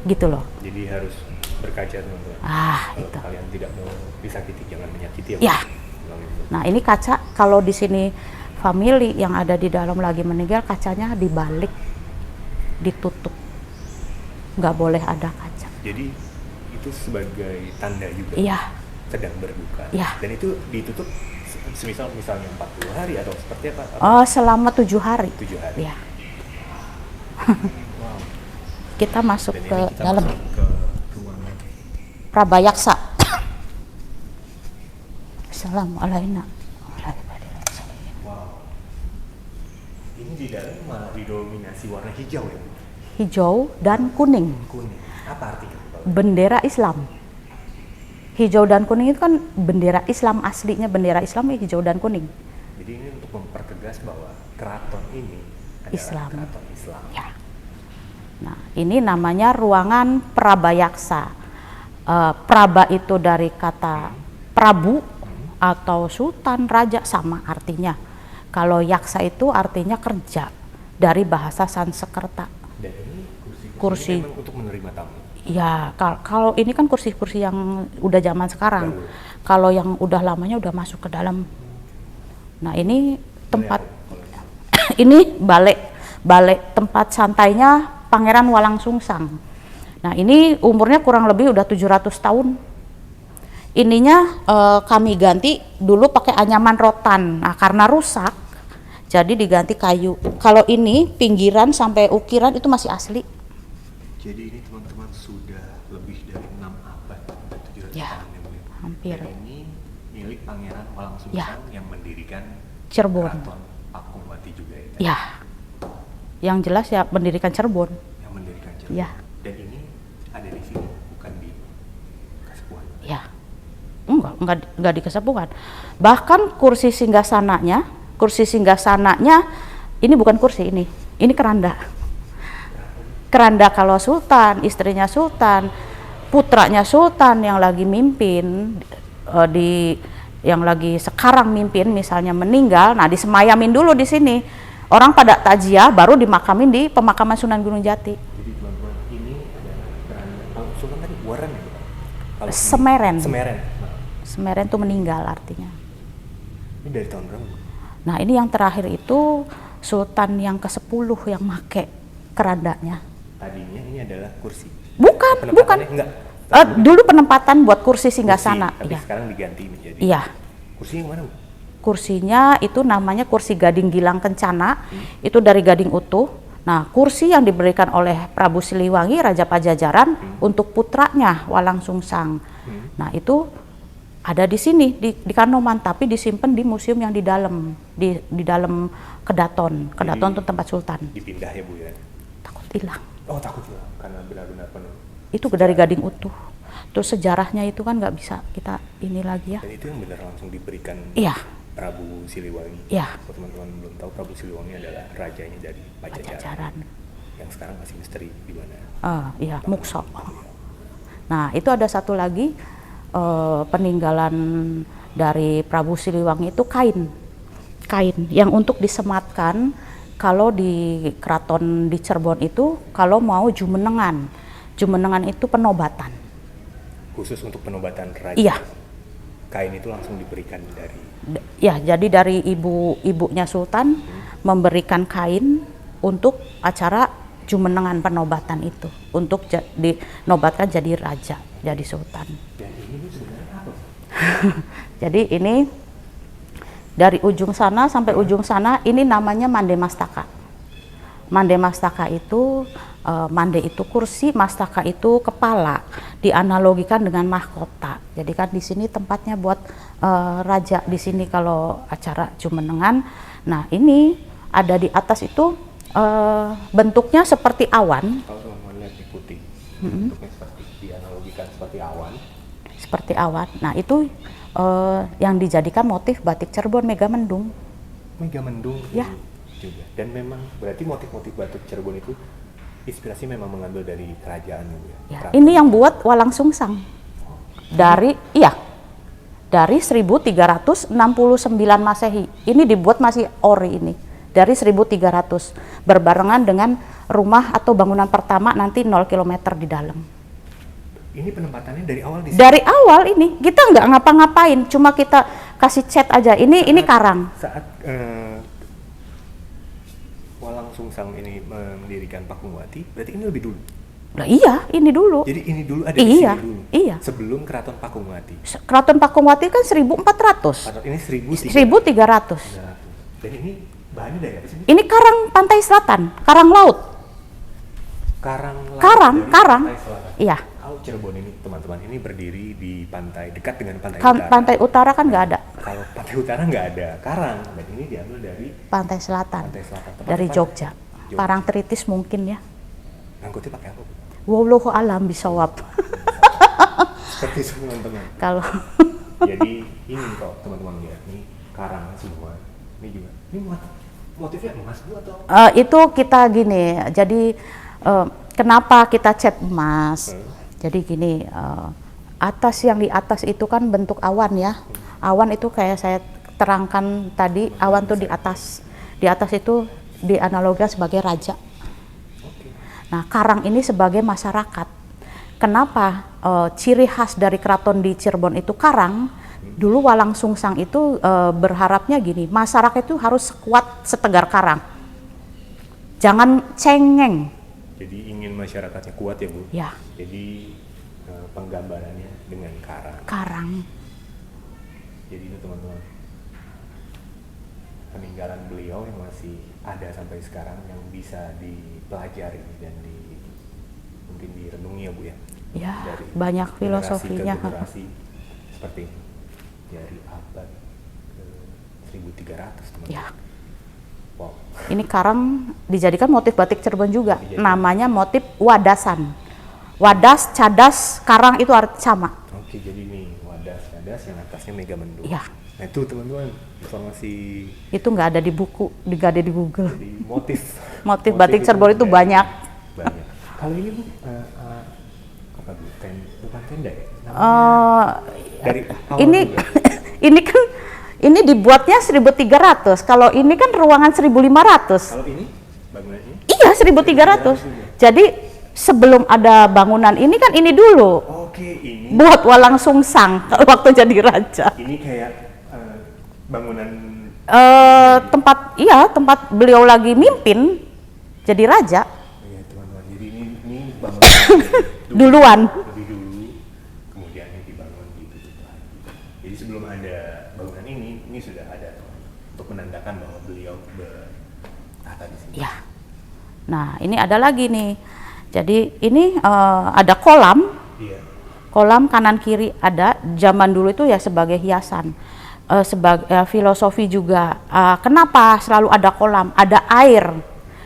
gitu loh. Jadi harus berkaca, teman-teman. Kalau Itu. kalian tidak mau disakiti, jangan menyakiti ya. Ya. Nah, ini kaca, kalau di sini family yang ada di dalam lagi meninggal, kacanya dibalik, ditutup. nggak boleh ada kaca. Jadi itu sebagai tanda juga Iya, sedang berbuka. Iya. Dan itu ditutup misalnya 40 hari atau seperti apa? selama 7 hari. 7 hari. Iya. Wow. Kita masuk Dan ke ini kita dalam masuk ke ruangan. Prabayaksa. Assalamualaikum. Wow. Ini di dalam malah didominasi warna hijau ya? Hijau dan kuning. Kuning. Apa artinya? Bendera Islam. Hijau dan kuning itu kan bendera Islam, aslinya bendera Islam hijau dan kuning. Jadi ini untuk mempertegas bahwa keraton ini adalah Islam. keraton Islam. Ya. Nah, ini namanya ruangan Prabayaksa. Praba itu dari kata Prabu atau Sultan, Raja, sama artinya. Kalau yaksa itu artinya kerja, dari bahasa Sanskerta. Dan ini Kursi. ini memang untuk menerima tamu. Ya, kalau ini kan kursi-kursi yang udah zaman sekarang. Kalau yang udah lamanya udah masuk ke dalam. Nah, ini tempat ini balai tempat santainya Pangeran Walangsungsang. Nah, ini umurnya kurang lebih udah 700 tahun. Ininya kami ganti dulu pakai anyaman rotan. Nah, karena rusak jadi diganti kayu. Kalau ini pinggiran sampai ukiran itu masih asli. Jadi ini teman-teman sudah lebih dari 6 abad, 700 Ya, tahun yang lalu. hampir. Dan ini milik Pangeran Walangsungsang Ya. yang mendirikan Cirebon. Keraton Pakuwati juga ya. Ya. Yang jelas ya mendirikan Cirebon. Yang mendirikan Cirebon. Ya. Dan ini ada di sini, bukan di Kasepuhan. Ya. Enggak di Kasepuhan. Bahkan kursi singgasananya ini bukan kursi ini keranda. Keranda kalau sultan, istrinya sultan, putranya sultan yang lagi mimpin yang lagi sekarang mimpin misalnya meninggal, nah disemayamin dulu di sini. Orang pada takziah baru dimakamin di pemakaman Sunan Gunung Jati. Jadi teman-teman ini adalah keranda. Kalau sultan tadi Waren ya? Kalau ini Semeren. Semeren. Semeren itu meninggal artinya. Ini dari tahun berapa? Nah, ini yang terakhir itu sultan yang ke-10 yang make kerandanya. Tadinya ini adalah kursi. Bukan. Penempatannya enggak. Dulu penempatan buat kursi singgasana. Tapi Iya. sekarang diganti ini jadi. Iya. Kursinya yang mana, Bu? Kursinya itu namanya kursi Gading Gilang Kencana. Itu dari gading utuh. Nah, kursi yang diberikan oleh Prabu Siliwangi Raja Pajajaran untuk putranya Walangsungsang. Nah, itu ada di sini di Kanoman, tapi disimpan di museum yang di dalam Kedaton. Kedaton itu tempat sultan. Dipindah ya, Bu ya. Takut hilang. Oh, takut hilang karena benar-benar penuh. Itu dari gading utuh. Terus sejarahnya itu kan nggak bisa kita ini lagi ya. Dan itu yang benar langsung diberikan Iya. Prabu Siliwangi. Iya. Kalau teman-teman belum tahu, Prabu Siliwangi adalah rajanya dari Pajajaran. Pajajaran. Yang sekarang masih misteri di mana. Iya, Mukso. Nah, itu ada satu lagi peninggalan dari Prabu Siliwangi itu kain yang untuk disematkan kalau di keraton di Cirebon itu kalau mau jumenengan itu penobatan. Khusus untuk penobatan raja. Iya. Kain itu langsung diberikan dari. Ya, jadi dari ibunya Sultan memberikan kain untuk acara jumenengan penobatan itu untuk dinobatkan jadi raja, jadi sultan. Dan ini sebenarnya apa? Jadi ini dari ujung sana sampai ujung sana ini namanya Mande Mastaka. Mande Mastaka itu mande itu kursi, mastaka itu kepala, dianalogikan dengan mahkota. Jadi kan di sini tempatnya buat raja di sini kalau acara jumenengan. Nah, ini ada di atas itu bentuknya seperti awan. Kalau teman-teman lihat di putih, bentuknya seperti dianalogikan seperti awan. Seperti awan. Nah, itu yang dijadikan motif batik Cirebon Megamendung. Megamendung Ya. juga. Dan memang berarti motif-motif batik Cirebon itu inspirasi memang mengambil dari kerajaan Ya, ini yang buat Walangsungsang. Dari 1369 Masehi. Ini dibuat masih ori ini. Dari 1300 berbarengan dengan rumah atau bangunan pertama nanti 0 km di dalam. Ini penempatannya dari awal di sini. Dari awal ini kita nggak ngapa-ngapain, cuma kita kasih cat aja. Ini karang. Saat Walangsungsang ini mendirikan Pakuwati, berarti ini lebih dulu. Lah iya, ini dulu. Jadi ini dulu ada Iya, di sini dulu. iya. Sebelum Keraton Pakumwati. Keraton Pakumwati kan 1400. Atau ini 1300. 1300. Dan ini bahannya dari apa sih? Ini karang pantai selatan, karang laut. Karang laut Karang, dari karang. pantai selatan. Iya. Kalau Cirebon ini teman-teman ini berdiri di pantai dekat dengan pantai Kan utara. pantai utara kan nggak ada. Kalau pantai utara nggak ada karang, dan ini diambil dari Pantai selatan. pantai selatan. Dari Tepat-tepat. Jogja. Parangtritis mungkin ya. Ngangkutnya pakai apa, Bu? Wallahu alam bisawab. Seperti itu teman-teman. Kalau Jadi ini kok teman-teman lihat nih karang semua. Ini juga. Ini motifnya emas Bu atau? itu kita gini. Jadi kenapa kita cat emas? Jadi gini, atas yang di atas itu kan bentuk awan ya. Awan itu kayak saya terangkan tadi, awan tuh di atas. Di atas itu dianalogikan sebagai raja. Nah, karang ini sebagai masyarakat. Kenapa ciri khas dari keraton di Cirebon itu karang? Dulu Walang Sungsang itu berharapnya gini, masyarakat itu harus kuat setegar karang. Jangan cengeng. Jadi ingin masyarakatnya kuat ya Bu? Ya. Jadi penggambarannya dengan karang. Karang. Jadi itu teman-teman peninggalan beliau yang masih ada sampai sekarang yang bisa dipelajari dan mungkin direnungi ya Bu ya. Ya, Dari banyak generasi filosofinya. ke generasi seperti ini. Dari abad ke 1300 teman-teman. Ya. Wow. Ini karang dijadikan motif batik Cirebon juga. Dijadikan. Namanya motif wadasan. Wadas, cadas, karang itu arti sama. Oke, jadi ini wadas yang atasnya mega mendung. Ya. Nah itu teman-teman informasi Itu nggak ada di buku, nggak ada di Google. jadi motif. Motif batik Cirebon itu dari- banyak. Banyak. Kalau ini Bu, apa Bu? Bukan tenda ya? Dari awal Ini juga. ini kan ini dibuatnya 1300. Kalau ini kan ruangan 1500. Kalau ini bangunannya? Iya, 1300. Jadi sebelum ada bangunan ini kan ini dulu. Oke, ini Buat Walang Sungsang kalau waktu jadi raja. ini kayak bangunan Tempat beliau lagi mimpin jadi raja ya teman-teman. Jadi ini bangunan duluan. lebih dulu, kemudian ini dibangun ditutup lagi. Jadi sebelum ada bangunan ini sudah ada untuk menandakan bahwa beliau bertahta di sini. Ya. Nah, ini ada lagi nih. Jadi ini ada kolam. Iya. Kolam kanan kiri ada. Zaman dulu itu ya sebagai hiasan. Sebagai filosofi juga. Kenapa selalu ada kolam? Ada air.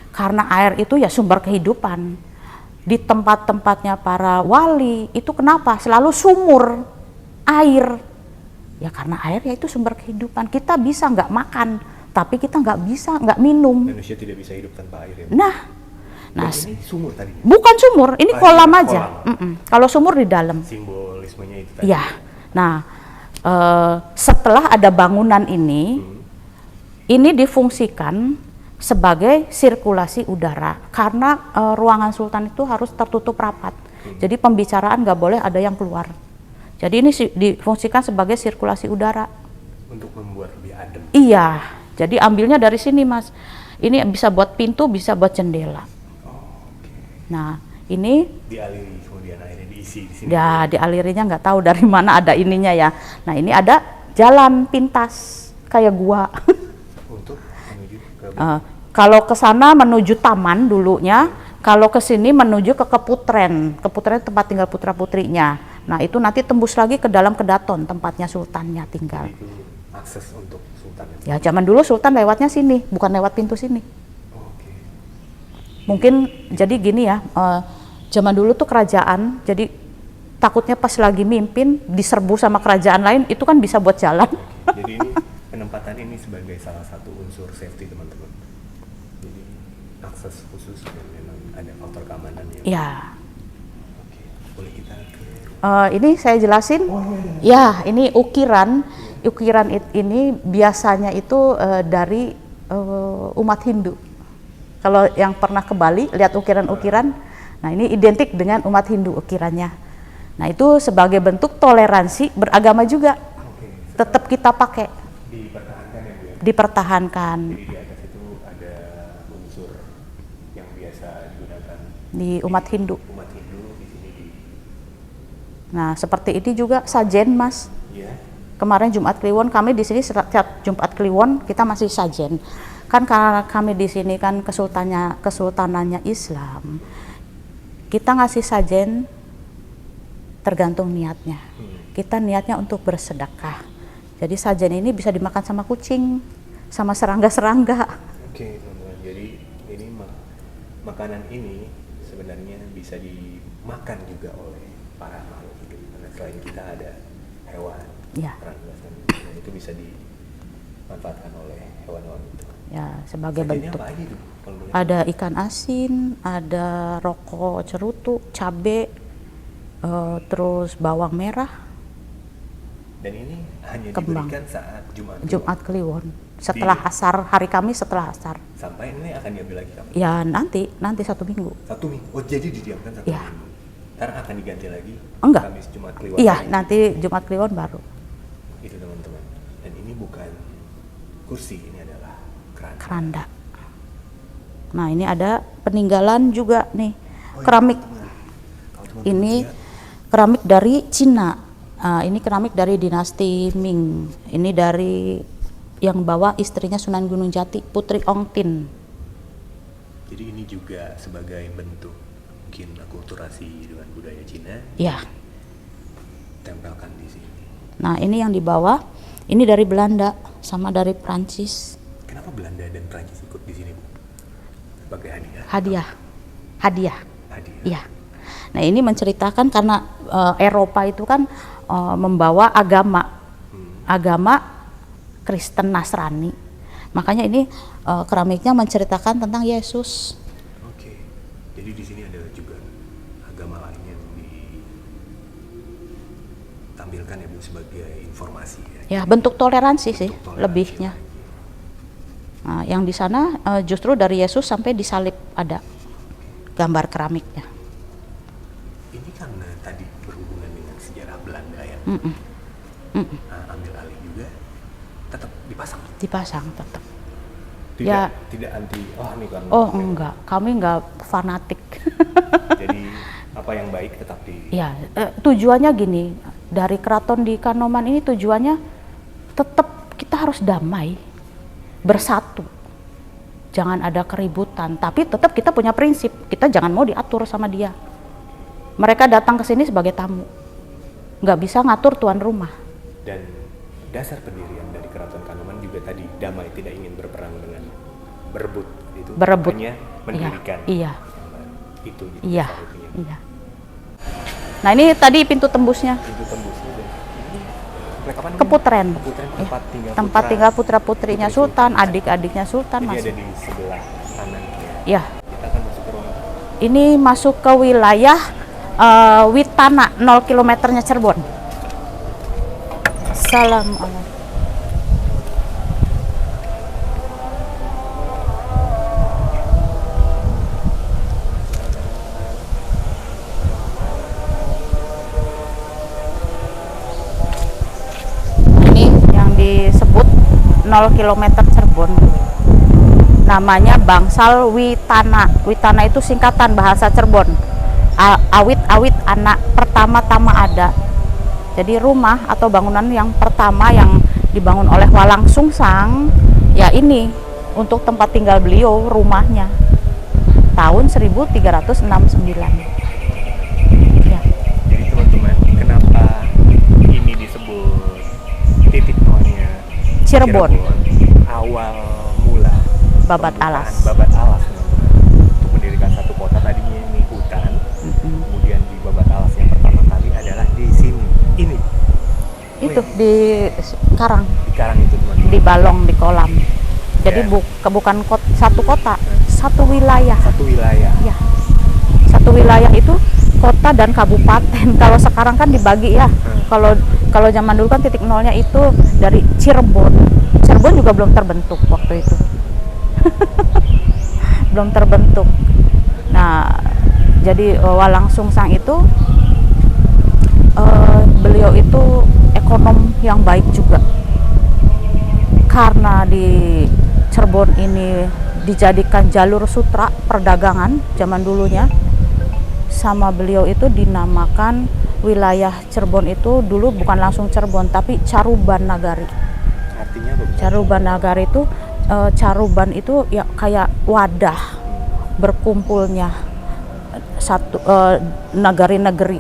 Karena air itu ya sumber kehidupan. Di tempat-tempatnya para wali itu kenapa? Selalu sumur air. Ya karena air ya itu sumber kehidupan. Kita bisa nggak makan, tapi kita nggak minum. Manusia tidak bisa hidup tanpa air ya. Nah, Dan ini sumur tadi. bukan sumur, ini Oh, kolam iya, aja. kolam. Kalau sumur di dalam. Simbolismenya itu tadi. Ya. Nah, setelah ada bangunan ini difungsikan sebagai sirkulasi udara karena ruangan sultan itu harus tertutup rapat. Jadi pembicaraan nggak boleh ada yang keluar. Jadi ini difungsikan sebagai sirkulasi udara. Untuk membuat lebih adem. Iya. Jadi ambilnya dari sini, Mas. Ini bisa buat pintu, bisa buat jendela. Nah, ini Dialiri kemudian airnya diisi di sini. ya dialirinya nggak tahu dari mana ada ininya ya. Nah, ini ada jalan pintas kayak gua. Untuk menuju ke Kalau ke sana menuju taman dulunya, kalau ke sini menuju ke Keputren. Keputren tempat tinggal putra-putrinya. Nah, itu nanti tembus lagi ke dalam Kedaton, tempatnya sultannya tinggal. itu akses untuk sultan. Ya, zaman dulu sultan lewatnya sini, bukan lewat pintu sini. Oke. Mungkin jadi gini ya, zaman dulu tuh kerajaan, jadi takutnya pas lagi mimpin diserbu sama kerajaan lain, itu kan bisa buat jalan. Jadi ini penempatan ini sebagai salah satu unsur safety teman-teman. Jadi akses khusus dan memang ada faktor keamanannya. Ya, Oke, boleh kita ke ini saya jelasin. Ya, ini ukiran. Ukiran ini biasanya itu dari umat Hindu. Kalau yang pernah ke Bali, lihat ukiran-ukiran. Nah, ini identik dengan umat Hindu ukirannya. Nah, itu sebagai bentuk toleransi beragama juga. Tetap kita pakai. dipertahankan ya Bu ya. Dipertahankan Jadi di atas itu ada unsur yang biasa digunakan di umat Hindu. umat Hindu. Nah, seperti ini juga sajen, Mas. Iya. Kemarin Jumat Kliwon kami di sini setiap Jumat Kliwon kita masih sajen. Kan karena kami di sini kan kesultanannya Islam. Kita ngasih sajen tergantung niatnya. Kita niatnya untuk bersedekah. Jadi sajen ini bisa dimakan sama kucing, sama serangga-serangga. Oke, teman-teman. Jadi ini makanan ini sebenarnya bisa dimakan juga oleh para makhluk hidup. Karena selain kita ada hewan, Ya. dan itu bisa dimanfaatkan oleh hewan-hewan itu. Ya, sebagai Sajennya bentuk. apa aja tuh? Kalau boleh Ada ikan asin, ada rokok cerutu, cabe, terus bawang merah, Dan ini hanya kembang. diberikan saat Jumat. Jumat Kliwon. Setelah asar, hari Kamis setelah asar. Sampai ini akan diambil lagi kapan? Ya nanti 1 minggu. 1 minggu. Oh, jadi didiamkan 1 Ya. minggu. Ntar akan diganti lagi. Enggak. Kamis Jumat Kliwon. Iya, lagi. nanti Jumat Kliwon baru. Itu teman-teman. Dan ini bukan kursi, ini adalah keranda. Keranda. Nah, ini ada peninggalan juga nih, Oh, keramik. Kalau teman-teman Ini lihat, keramik dari Cina. Ini keramik dari dinasti Ming. Ini dari yang bawa istrinya Sunan Gunung Jati, Putri Ong Tin. jadi ini juga sebagai bentuk mungkin akulturasi dengan budaya Cina. Ya. Tempelkan di sini. Nah, ini yang dibawa, ini dari Belanda sama dari Prancis. Kenapa Belanda dan Prancis ikut di sini, Bu? Sebagai hadiah. Hadiah. Hadiah. Iya. Nah, ini menceritakan karena Eropa itu kan membawa agama Kristen Nasrani. Makanya ini keramiknya menceritakan tentang Yesus. Oke. Jadi di sini ada juga agama lain yang ditampilkan ya, Bu, sebagai informasi ya. Ya, bentuk toleransi sih Bentuk toleransi lebihnya. lagi. Nah, yang di sana justru dari Yesus sampai disalib ada gambar keramiknya. Ini karena tadi berhubungan dengan sejarah Belanda ya. Ambil alih juga, tetap dipasang. Dipasang tetap. Tidak, Ya. tidak anti. Oh, ini kan. Oh, enggak, kami enggak fanatik. Jadi apa yang baik tetap di. Ya, tujuannya gini, dari keraton di Kanoman ini tujuannya tetap kita harus damai, bersatu. Jangan ada keributan, tapi tetap kita punya prinsip, kita jangan mau diatur sama dia. Mereka datang ke sini sebagai tamu, nggak bisa ngatur tuan rumah. Dan dasar pendirian dari Keraton Kanoman juga tadi damai, tidak ingin berperang dengan berebut itu. Berebut. Hanya mendirikan. Iya. Itu gitu. Iya, dasar itunya. iya. Nah, ini tadi pintu tembusnya, Itu tembusnya dan ini komplek apa namanya? Keputren. Keputren, Iya. tempat tinggal Putra-putrinya Putri Sultan, adik-adiknya Sultan Jadi ada masuk. di sebelah kanan ya. Ya, Kita akan masuk ke ruang ini masuk ke wilayah Witana, 0 kilometernya Cirebon. Assalamualaikum. Ini yang disebut 0 kilometer Cirebon. Namanya Bangsal Witana. Witana itu singkatan bahasa Cirebon. Awit-awit anak pertama-tama ada. Jadi rumah atau bangunan yang pertama yang dibangun oleh Walang Sungsang, ya ini untuk tempat tinggal beliau, rumahnya tahun 1369. Ya. Jadi teman-teman, kenapa ini disebut titik nolnya Cirebon. Awal mula Babat pembukaan alas. Babat alas, teman-teman. Untuk mendirikan satu kota tadinya ini hutan, kemudian di Babat alas yang pertama kali adalah di sini. Ini Itu di Karang, di Karang itu, teman-teman. di Balong, di kolam. Jadi Ya. bukan satu kota, satu wilayah. Satu wilayah. Ya, satu wilayah itu kota dan kabupaten. Kalau sekarang kan dibagi ya. Kalau zaman dulu kan titik nolnya itu dari Cirebon. Cirebon juga belum terbentuk waktu itu. Belum terbentuk. Nah, jadi Walang Sungsang itu beliau itu ekonom yang baik juga. Karena di Cirebon ini dijadikan jalur sutra perdagangan zaman dulunya. sama beliau itu dinamakan wilayah Cirebon itu dulu bukan langsung Cirebon tapi Caruban Nagari. Artinya apa? Caruban Nagari itu Caruban itu ya kayak wadah berkumpulnya satu negeri-negeri,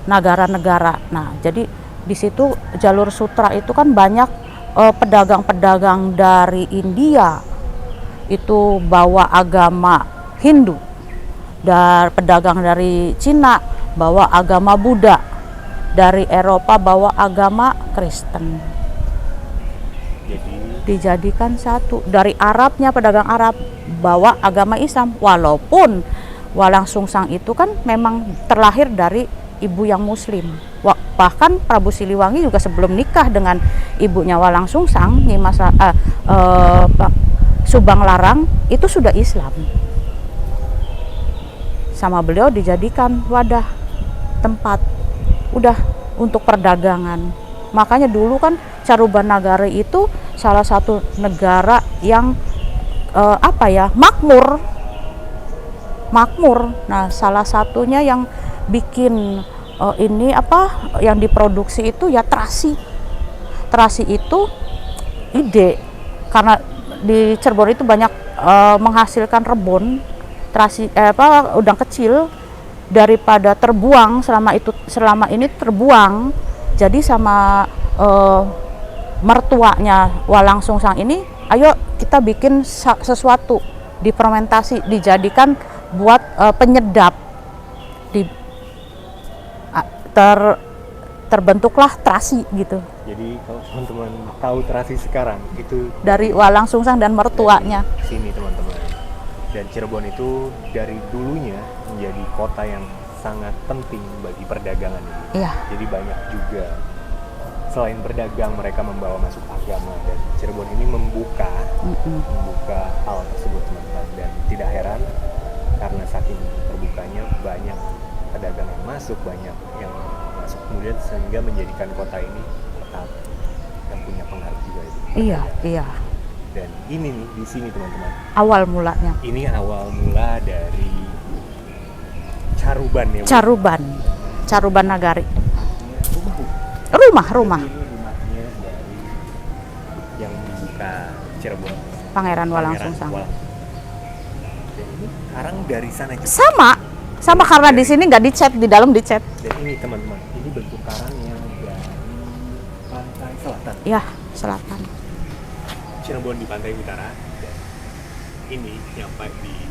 negara-negara. Nah, jadi di situ jalur sutra itu kan banyak pedagang-pedagang dari India itu bawa agama Hindu, dan pedagang dari Cina bawa agama Buddha, dari Eropa bawa agama Kristen. Jadi Dijadikan satu. Dari Arabnya pedagang Arab bawa agama Islam, walaupun Walang Sungsang itu kan memang terlahir dari ibu yang Muslim. Bahkan Prabu Siliwangi juga sebelum nikah dengan ibunya Walang Sungsang, Subang Larang itu sudah Islam. Sama beliau dijadikan wadah tempat udah untuk perdagangan. Makanya dulu kan Caruban Nagari itu salah satu negara yang makmur. Nah, salah satunya yang bikin yang diproduksi itu ya terasi. Terasi itu ide karena di Cirebon itu banyak menghasilkan rebon, terasi udang kecil, daripada terbuang selama ini terbuang. Jadi sama mertuanya Walang Sungsang ini, ayo kita bikin sesuatu, difermentasi, dijadikan buat penyedap. Terbentuklah terasi gitu. Jadi kalau teman-teman tahu terasi sekarang itu Dari Walang Sungsang dan mertuanya. Sini teman-teman. Dan Cirebon itu dari dulunya menjadi kota yang sangat penting bagi perdagangan ini. Iya. Jadi banyak juga selain berdagang mereka membawa masuk agama, dan Cirebon ini membuka hal tersebut teman-teman. Dan tidak heran karena saking terbukanya banyak pedagang yang masuk, banyak yang masuk kemudian sehingga menjadikan kota ini kota yang punya pengaruh juga itu. Iya. Dan ini nih di sini teman-teman. Awal mulanya. Ini awal mula dari Caruban ya. Bu? Caruban Nagari. Rumah. Ini rumahnya dari yang membuka Cirebon. Pangeran Walang Sungsang. Dan ini karang dari sana juga. Sama karena di sini nggak dicat, di dalam dicat. Dan ini teman-teman, ini bentuk karang yang dari pantai selatan. Ya, selatan. Cirebon di pantai utara, dan ini nyampe di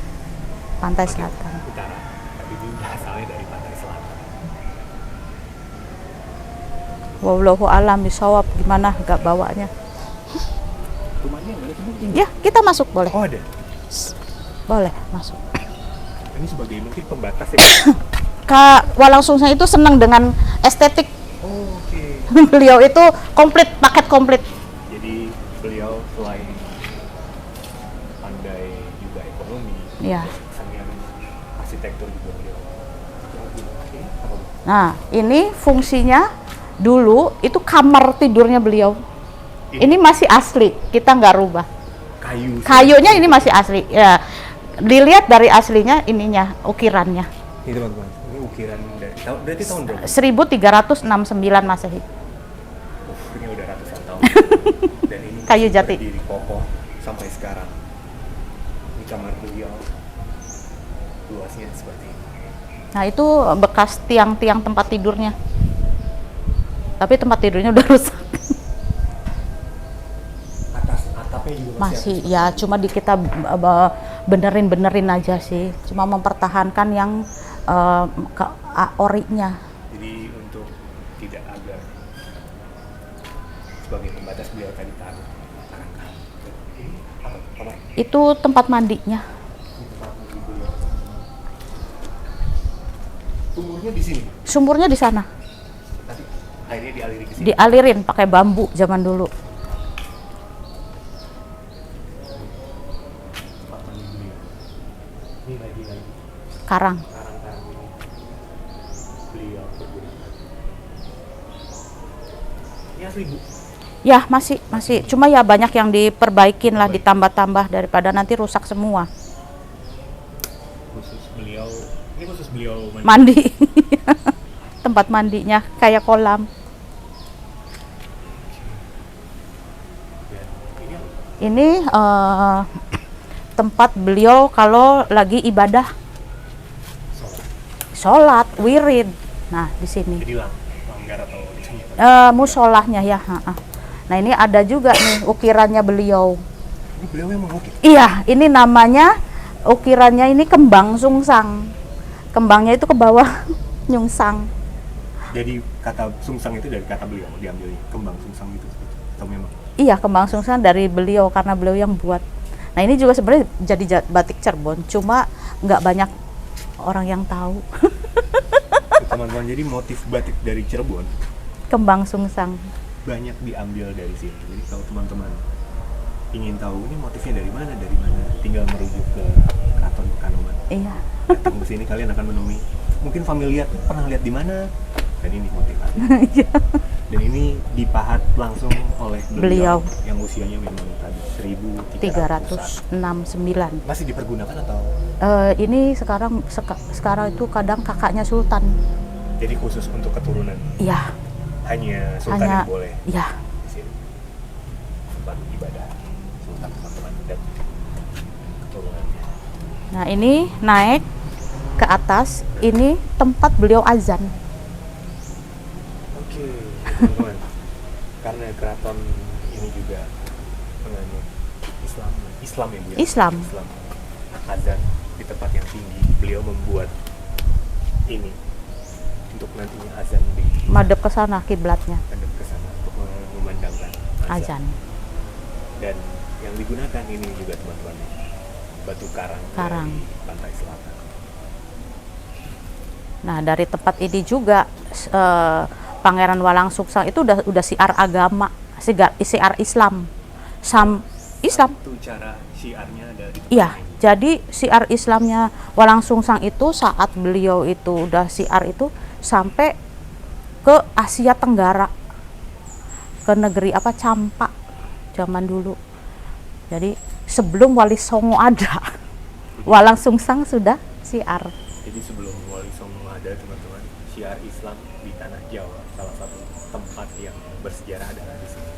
Pantai selatan. utara, tapi ini asalnya dari pantai selatan. Wallahu alam bisawab, gimana gak bawanya? Rumahnya yang mana tuh? Ya, kita masuk boleh. Oh ada. Boleh masuk. Ini sebagai mungkin pembatas ya. Kak Walang Sungsang itu senang dengan estetik. Oh, oke. Beliau itu paket komplit. Jadi beliau selain pandai juga ekonomi, Iya. kesenian arsitektur juga beliau. Oke, apa Bu? Nah, ini fungsinya dulu itu kamar tidurnya beliau. Ini masih asli, kita nggak rubah. Kayunya ini masih asli. Ya, dilihat dari aslinya ininya, ukirannya. Ini teman-teman, ini ukiran dari berarti tahun berapa? 1369 Masehi. Ini udah ratusan tahun. Dan ini Kayu masih jati. berdiri kokoh sampai sekarang. Ini kamar beliau, luasnya seperti ini. Nah, itu bekas tiang-tiang tempat tidurnya. Tapi tempat tidurnya udah rusak. Atas atapnya juga Masih ya, cuma kita benerin aja sih. Cuma mempertahankan yang orinya. Jadi untuk tidak agar sebagai pembatas beliau tadi taruh karang-karang. Ini apa? Itu tempat mandinya. Ini tempat mandi beliau. Sumurnya di sini. Sumurnya di sana. Nanti airnya dialiri ke sini. Dialirin pakai bambu zaman dulu. Tempat mandi beliau. Ini lagi Karang. karang-karang ini beliau pergunakan. Ini asli Bu. Ya, masih. Cuma ya banyak yang diperbaikin lah, ditambah-tambah daripada nanti rusak semua. Khusus beliau Ini khusus beliau mandi. Tempat mandinya kayak kolam. Ini tempat beliau kalau lagi ibadah, sholat, wirid. Nah, di sini. Jadi langgar atau Musolahnya ya. Nah, ini ada juga nih ukirannya beliau. ini beliau yang mengukir. Iya, ini namanya ukirannya ini kembang sungsang. Kembangnya itu ke bawah nyungsang. Jadi kata sungsang itu dari kata beliau diambilnya, kembang sungsang itu atau memang? Iya, kembang sungsang dari beliau karena beliau yang buat. Nah, ini juga sebenarnya jadi batik Cirebon, cuma nggak banyak orang yang tahu. Teman-teman, jadi motif batik dari Cirebon Kembang sungsang. banyak diambil dari sini. Jadi kalau teman-teman ingin tahu ini motifnya dari mana, tinggal merujuk ke Keraton Kanoman. Iya. Datang ke sini kalian akan menemui. Mungkin familiar, pernah lihat di mana? Dan ini motif asli. Iya. Dan ini dipahat langsung oleh Beliau. yang usianya memang tadi 1369. 369. Masih dipergunakan atau? Ini sekarang itu kadang kakaknya Sultan. Jadi khusus untuk keturunan. Iya. Hanya Sultan yang boleh Iya. di sini. Tempat ibadah Sultan teman-teman dan keturunannya. Nah, ini naik ke atas, ini tempat beliau azan. Oke, teman-teman. Karena keraton ini juga menganut Islam ya Bu ya? Islam. Azan di tempat yang tinggi, beliau membuat ini untuk nantinya azan di Madep ke sana kiblatnya. hadap ke sana untuk memandangkan azan. Azan. Dan yang digunakan ini juga teman-teman batu karang dari pantai selatan. Nah, dari tempat ini juga Pangeran Walang Sungsang itu udah siar agama, siar Islam. Islam. Itu cara syiarnya ada di tempat Iya, ini. jadi siar Islamnya Walang Sungsang itu saat beliau itu udah siar itu sampai ke Asia Tenggara, ke negeri Campak zaman dulu. Jadi sebelum Wali Songo ada, Walang Sungsang sudah siar. Jadi sebelum Wali Songo ada teman-teman, syiar Islam di tanah Jawa salah satu tempat yang bersejarah adalah di sini.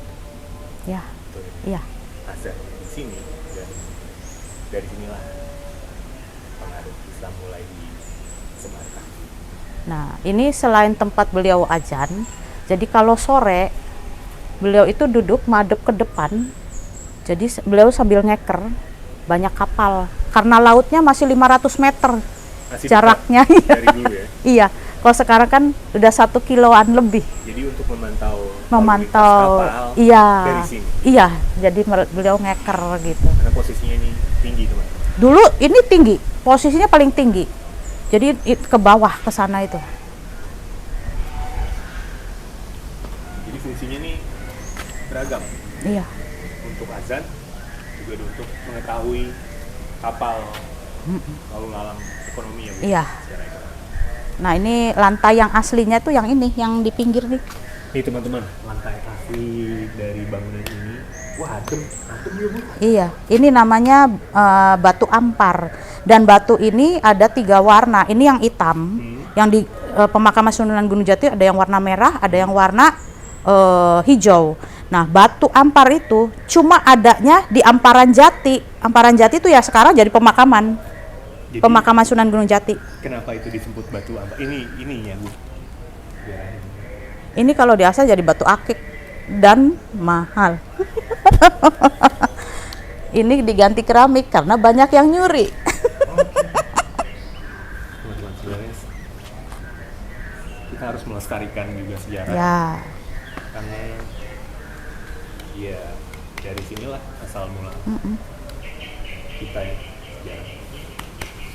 Ya, Betul ya? iya. Azan di sini dan dari sinilah pengaruh Islam mulai disebarkan. Nah, ini selain tempat beliau azan, jadi kalau sore beliau itu duduk madep ke depan. Jadi beliau sambil ngeker, banyak kapal. Karena lautnya masih 500 meter Masih jaraknya. dekat dari dulu ya. Iya, kalau sekarang kan udah 1 kiloan lebih. Jadi untuk memantau kapal Iya. dari sini. Iya, jadi beliau ngeker gitu. Karena posisinya ini tinggi teman-teman. Dulu ini tinggi, posisinya paling tinggi. Jadi ke bawah ke sana itu. Jadi fungsinya nih beragam. Iya. Untuk azan juga untuk mengetahui kapal lalu lalang ekonomi ya Bu. Iya. Secara ekonomi. Nah, ini lantai yang aslinya tuh yang ini, yang di pinggir nih. Nih teman-teman, lantai asli dari bangunan ini, wah adem ya Bu. Iya, ini namanya batu ampar. Dan batu ini ada 3 warna. Ini yang hitam, yang di pemakaman Sunan Gunung Jati ada yang warna merah, ada yang warna hijau. Nah, batu ampar itu cuma adanya di Amparan Jati. Amparan Jati itu ya sekarang jadi pemakaman. Jadi, Pemakaman Sunan Gunung Jati. kenapa itu disebut batu ampar? Ini ya Bu. Biar Ini kalau di asal jadi batu akik dan mahal. Ini diganti keramik karena banyak yang nyuri. teman-teman sebenarnya kita harus melestarikan juga sejarah. Ya, Karena ya dari sinilah asal mula kita ya sejarah.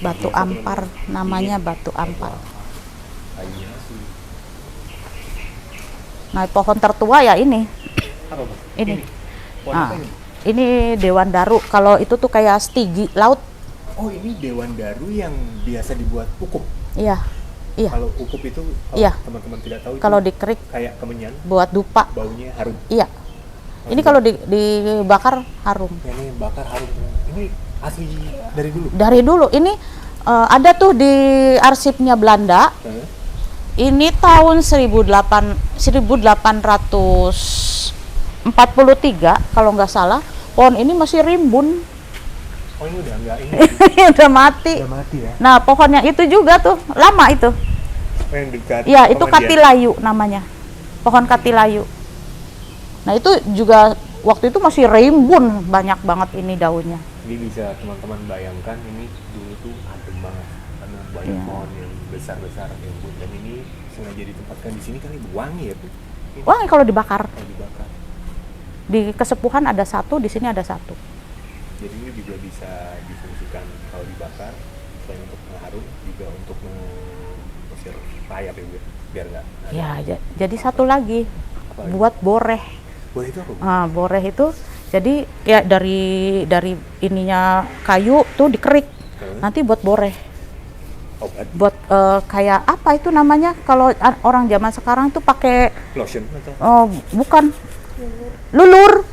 batu ampar namanya batu ampar. Kayunya sih Nah, pohon tertua ya ini. apa Bu? Ini. Pohon apa ini? Ini Dewan Daru. Kalau itu tuh kayak stigi laut. Oh, ini Dewan Daru yang biasa dibuat ukup. Iya. Iya. Kalau ukup itu kalau Iya. teman-teman tidak tahu itu Kalau dikerik kayak kemenyan, buat dupa. baunya harum. Iya. Ini kalau dibakar harum. Ya, ini bakar harum. Ini asli dari dulu. Dari dulu ini Ada tuh di arsipnya Belanda. Ini tahun 1843 kalau nggak salah. Pohon ini masih rimbun. Oh, ini udah enggak ini. Udah mati. Udah mati ya. Nah, pohon yang itu juga tuh lama itu. Oh, yang dekat. Ya, itu Pemandian. katilayu namanya. Pohon katilayu. Nah, itu juga waktu itu masih rimbun, banyak banget ini daunnya. Ini bisa teman-teman bayangkan, ini dulu tuh adem banget karena banyak Iya. pohon yang besar-besar yang bun, dan ini sengaja ditempatkan di sini kali wangi ya, Bu. Ini Wah, kalau dibakar. kalau dibakar. Di Kesepuhan ada satu, di sini ada satu. Jadi ini juga bisa difungsikan kalau dibakar, selain untuk mengharum juga untuk mengusir rayap ya, Bu, biar nggak ada. Ya, jadi satu lagi Apa lagi? buat boreh. Boleh itu apa, Bu? Nah, boreh itu jadi ya dari ininya kayu tuh dikerik. Nanti buat boreh. Obat, Buat kayak apa itu namanya kalau orang zaman sekarang tuh pakai lotion atau bukan lulur.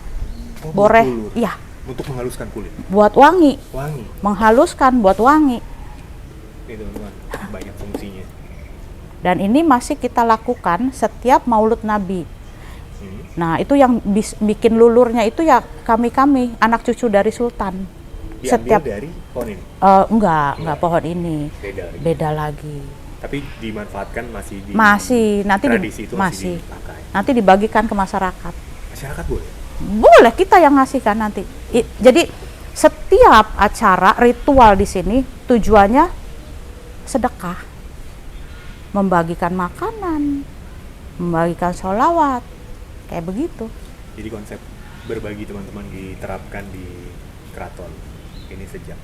oh, Boreh. bulur. Iya, Untuk menghaluskan kulit. buat wangi, Wangi. menghaluskan buat wangi. Ini teman-teman, banyak fungsinya. Dan ini masih kita lakukan setiap Maulud Nabi. Nah, itu yang bikin lulurnya itu ya kami anak cucu dari Sultan. Diambil dari pohon ini. Enggak pohon ini. Beda lagi. Beda lagi. Tapi dimanfaatkan masih di Masih nanti tradisi itu masih masih dipakai. nanti dibagikan ke masyarakat. Masyarakat boleh. Boleh, kita yang ngasihkan nanti. Jadi setiap acara ritual di sini tujuannya sedekah, membagikan makanan, membagikan sholawat, kayak begitu. Jadi konsep berbagi teman-teman diterapkan di keraton ini sejak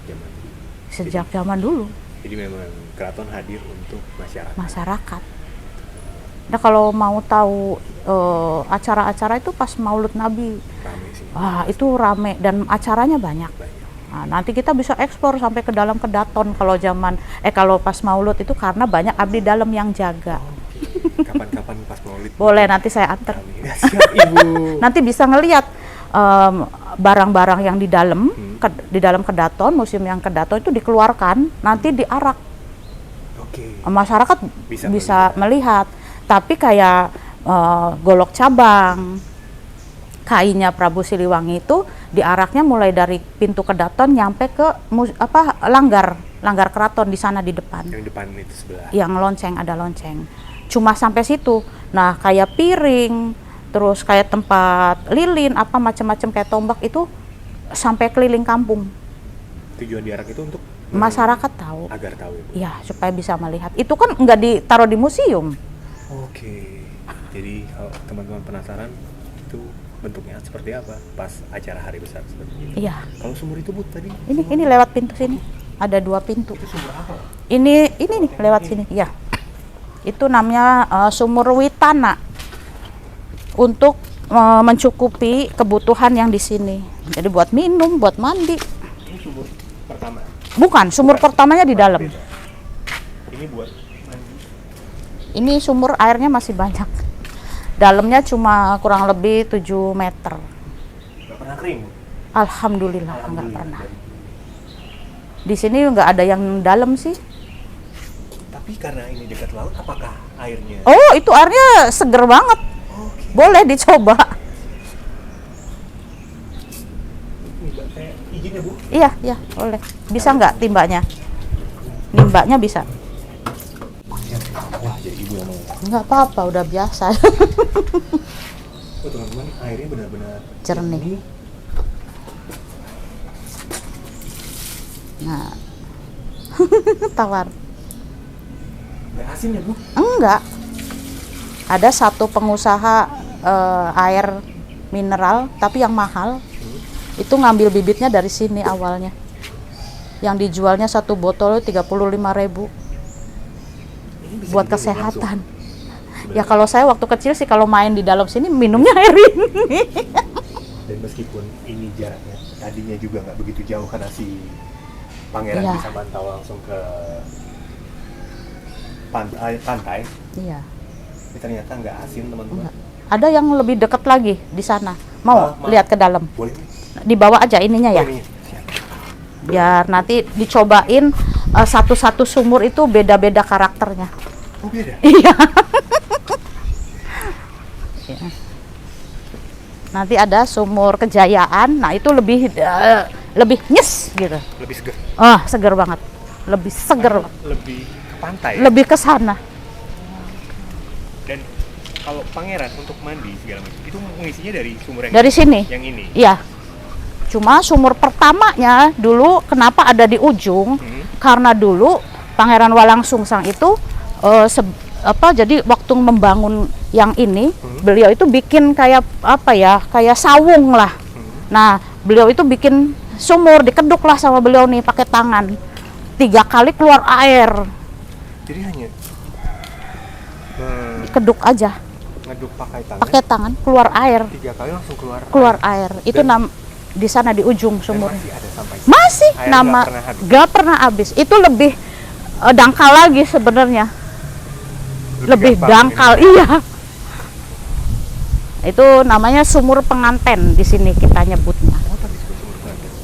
zaman Dulu Jadi memang keraton hadir untuk masyarakat. masyarakat. Nah, kalau mau tahu acara-acara itu pas Maulud Nabi, Rame sih. wah itu rame dan acaranya banyak. Banyak. Nah, nanti kita bisa eksplor sampai ke dalam kedaton kalau pas Maulud itu karena banyak abdi dalam yang jaga. Oke. Kapan-kapan pas Maulid. Boleh, nanti saya antar. Ya, siap, Ibu. Nanti bisa ngelihat barang-barang yang di dalam di dalam kedaton, museum yang kedaton itu dikeluarkan, nanti diarak. Oke. Masyarakat Bisa bisa melihat. Tapi kayak golok cabang, kainnya Prabu Siliwangi itu diaraknya mulai dari pintu kedaton nyampe ke langgar keraton di sana di depan. Yang depan itu sebelah. Yang lonceng, ada lonceng. Cuma sampai situ. Nah, kayak piring, terus kayak tempat lilin, apa macam-macam kayak tombak itu sampai keliling kampung. Tujuan diarak itu untuk Masyarakat tahu. agar tahu. Ibu. Ya, supaya bisa melihat. Itu kan nggak ditaruh di museum. Oke. Jadi kalau teman-teman penasaran itu bentuknya seperti apa pas acara hari besar seperti ini. Iya. Kalau sumur itu, Bu, tadi Ini lewat pintu sini. Ada 2 pintu. itu sumur apa? Ini nih lewat sini. Ya. Itu namanya sumur Witana. Untuk mencukupi kebutuhan yang di sini. Jadi buat minum, buat mandi. Ini sumur pertama. Bukan, sumur pertamanya di dalam. Beda. Ini buat mandi. Ini sumur airnya masih banyak. Dalamnya cuma kurang lebih 7 meter. Nggak pernah kering, Bu? Alhamdulillah nggak pernah. Di sini nggak ada yang dalam sih. Tapi karena ini dekat laut, apakah airnya? Oh, itu airnya seger banget. Oke. Boleh dicoba. Ini Mbak, saya izin ya, Bu. Iya, boleh. Bisa nggak timbanya? Nimbaknya bisa. Wah, jadi Ibu yang mau. Nggak apa-apa, udah biasa. Oh, teman-teman, airnya benar-benar Jernih. Nah, tawar. Nggak asin ya, Bu? Enggak. Ada satu pengusaha air mineral, tapi yang mahal. Itu ngambil bibitnya dari sini awalnya. Yang dijualnya satu botol 35.000 Ini bisa buat diminum kesehatan. langsung. Ya kalau saya waktu kecil sih kalau main di dalam sini minumnya air ini. Dan meskipun ini jaraknya tadinya juga nggak begitu jauh karena si pangeran Iya. bisa mantau langsung ke pantai, Iya. ini ternyata nggak asin, teman-teman. Enggak. Ada yang lebih dekat lagi di sana. Mau Maaf. lihat ke dalam? Boleh? Dibawa aja ininya ya. Oh, ininya. Siap. Biar nanti dicobain satu-satu sumur itu beda-beda karakternya. Oh, beda. Iya. Iya. Nanti ada sumur Kejayaan. Nah, itu lebih nyes gitu. Lebih seger. Seger banget. Lebih seger. Lebih ke pantai. Lebih ke sana. Dan kalau Pangeran untuk mandi segala macam itu mengisinya dari sumur yang Dari sini. Yang ini. Iya. Cuma sumur pertamanya dulu kenapa ada di ujung? Karena dulu Pangeran Walangsungsang itu jadi waktu membangun yang ini, beliau itu bikin kayak kayak sawung lah. Nah, beliau itu bikin sumur, dikeduk lah sama beliau nih pakai tangan. 3 kali keluar air. Jadi hanya Dikeduk aja. ngeduk pakai tangan. Pakai tangan keluar air. 3 kali langsung keluar. Keluar air. Itu di sana di ujung sumurnya. Masih ada sampai Masih air nama gak pernah habis. Itu lebih dangkal lagi sebenarnya. Lebih dangkal, iya. Itu namanya sumur penganten di sini kita nyebutnya.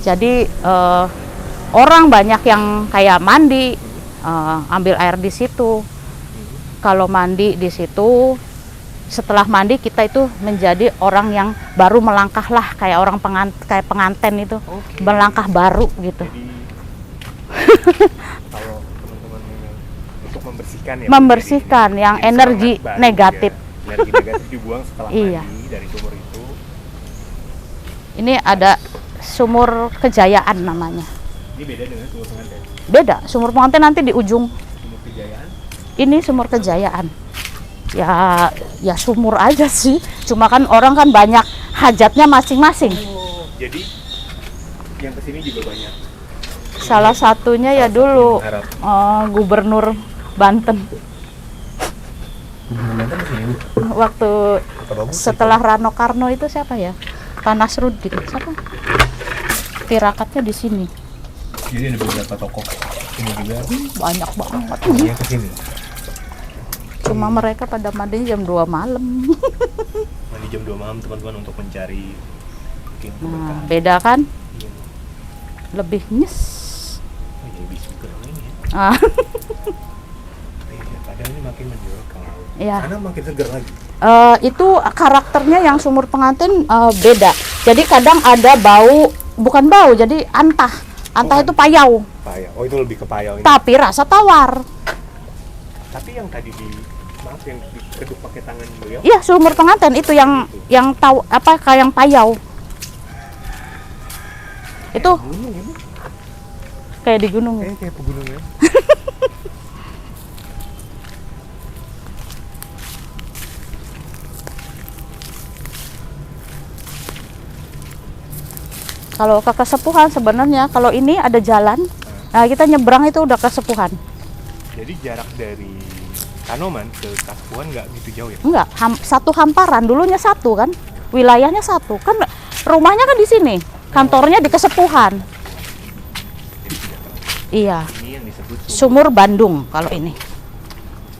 Jadi orang banyak yang kayak mandi, ambil air di situ. Kalau mandi di situ, setelah mandi kita itu menjadi orang yang baru melangkah lah, kayak orang kayak penganten itu, melangkah baru gitu. Jadi, kalau teman-teman untuk membersihkan ya. Membersihkan yang jadi energi semangat baru negatif. ya. Energi negatif dibuang setelah Iya. mandi dari sumur itu. Ini ada sumur Kejayaan namanya. Ini beda dengan sumur pengantin. Beda, sumur pengantin nanti di ujung. Sumur Kejayaan. Ini sumur Kejayaan. Ya sumur aja sih. Cuma kan orang kan banyak hajatnya masing-masing. Oh, jadi yang kesini juga banyak. Salah satunya ya dulu Gubernur Banten. Banten kesini, Bu. Waktu setelah Rano Karno itu siapa ya? Pak Nasruddin. Siapa? Tirakatnya di sini. Jadi ada beberapa tokoh ini juga. Banyak banget. Yang kesini. Cuma mereka pada mandi jam 2 malam. Mandi jam 2 malam teman-teman untuk mencari mungkin Nah, keberkahan. beda kan? Iya. Lebih nyes. Oh, jadi bisa seger ini ya. Ah, Iya, padahal ini makin menjorok kalau. Iya. Sana makin seger lagi. Itu karakternya yang sumur pengantin beda. Jadi kadang ada bau, bukan bau, jadi antah. Antah itu payau, Payau. Oh, itu lebih ke payau ini. tapi rasa tawar. Tapi yang tadi yang dikeduk pakai tangan beliau. Iya, sumur pengantin itu yang tahu kayak yang payau. Itu Gunung ini. kayak di gunung. Kayak pegunungan. Kalau ke kesepuhan sebenarnya kalau ini ada jalan, nah kita nyebrang itu udah kesepuhan. Jadi jarak dari Kanoman ke Kasepuhan nggak gitu jauh ya? Enggak, satu hamparan, dulunya satu kan, wilayahnya satu kan, rumahnya kan di sini, kantornya di kesepuhan. Jadi tidak terlalu. Iya, Ini yang disebut sumur Bandung kalau ini.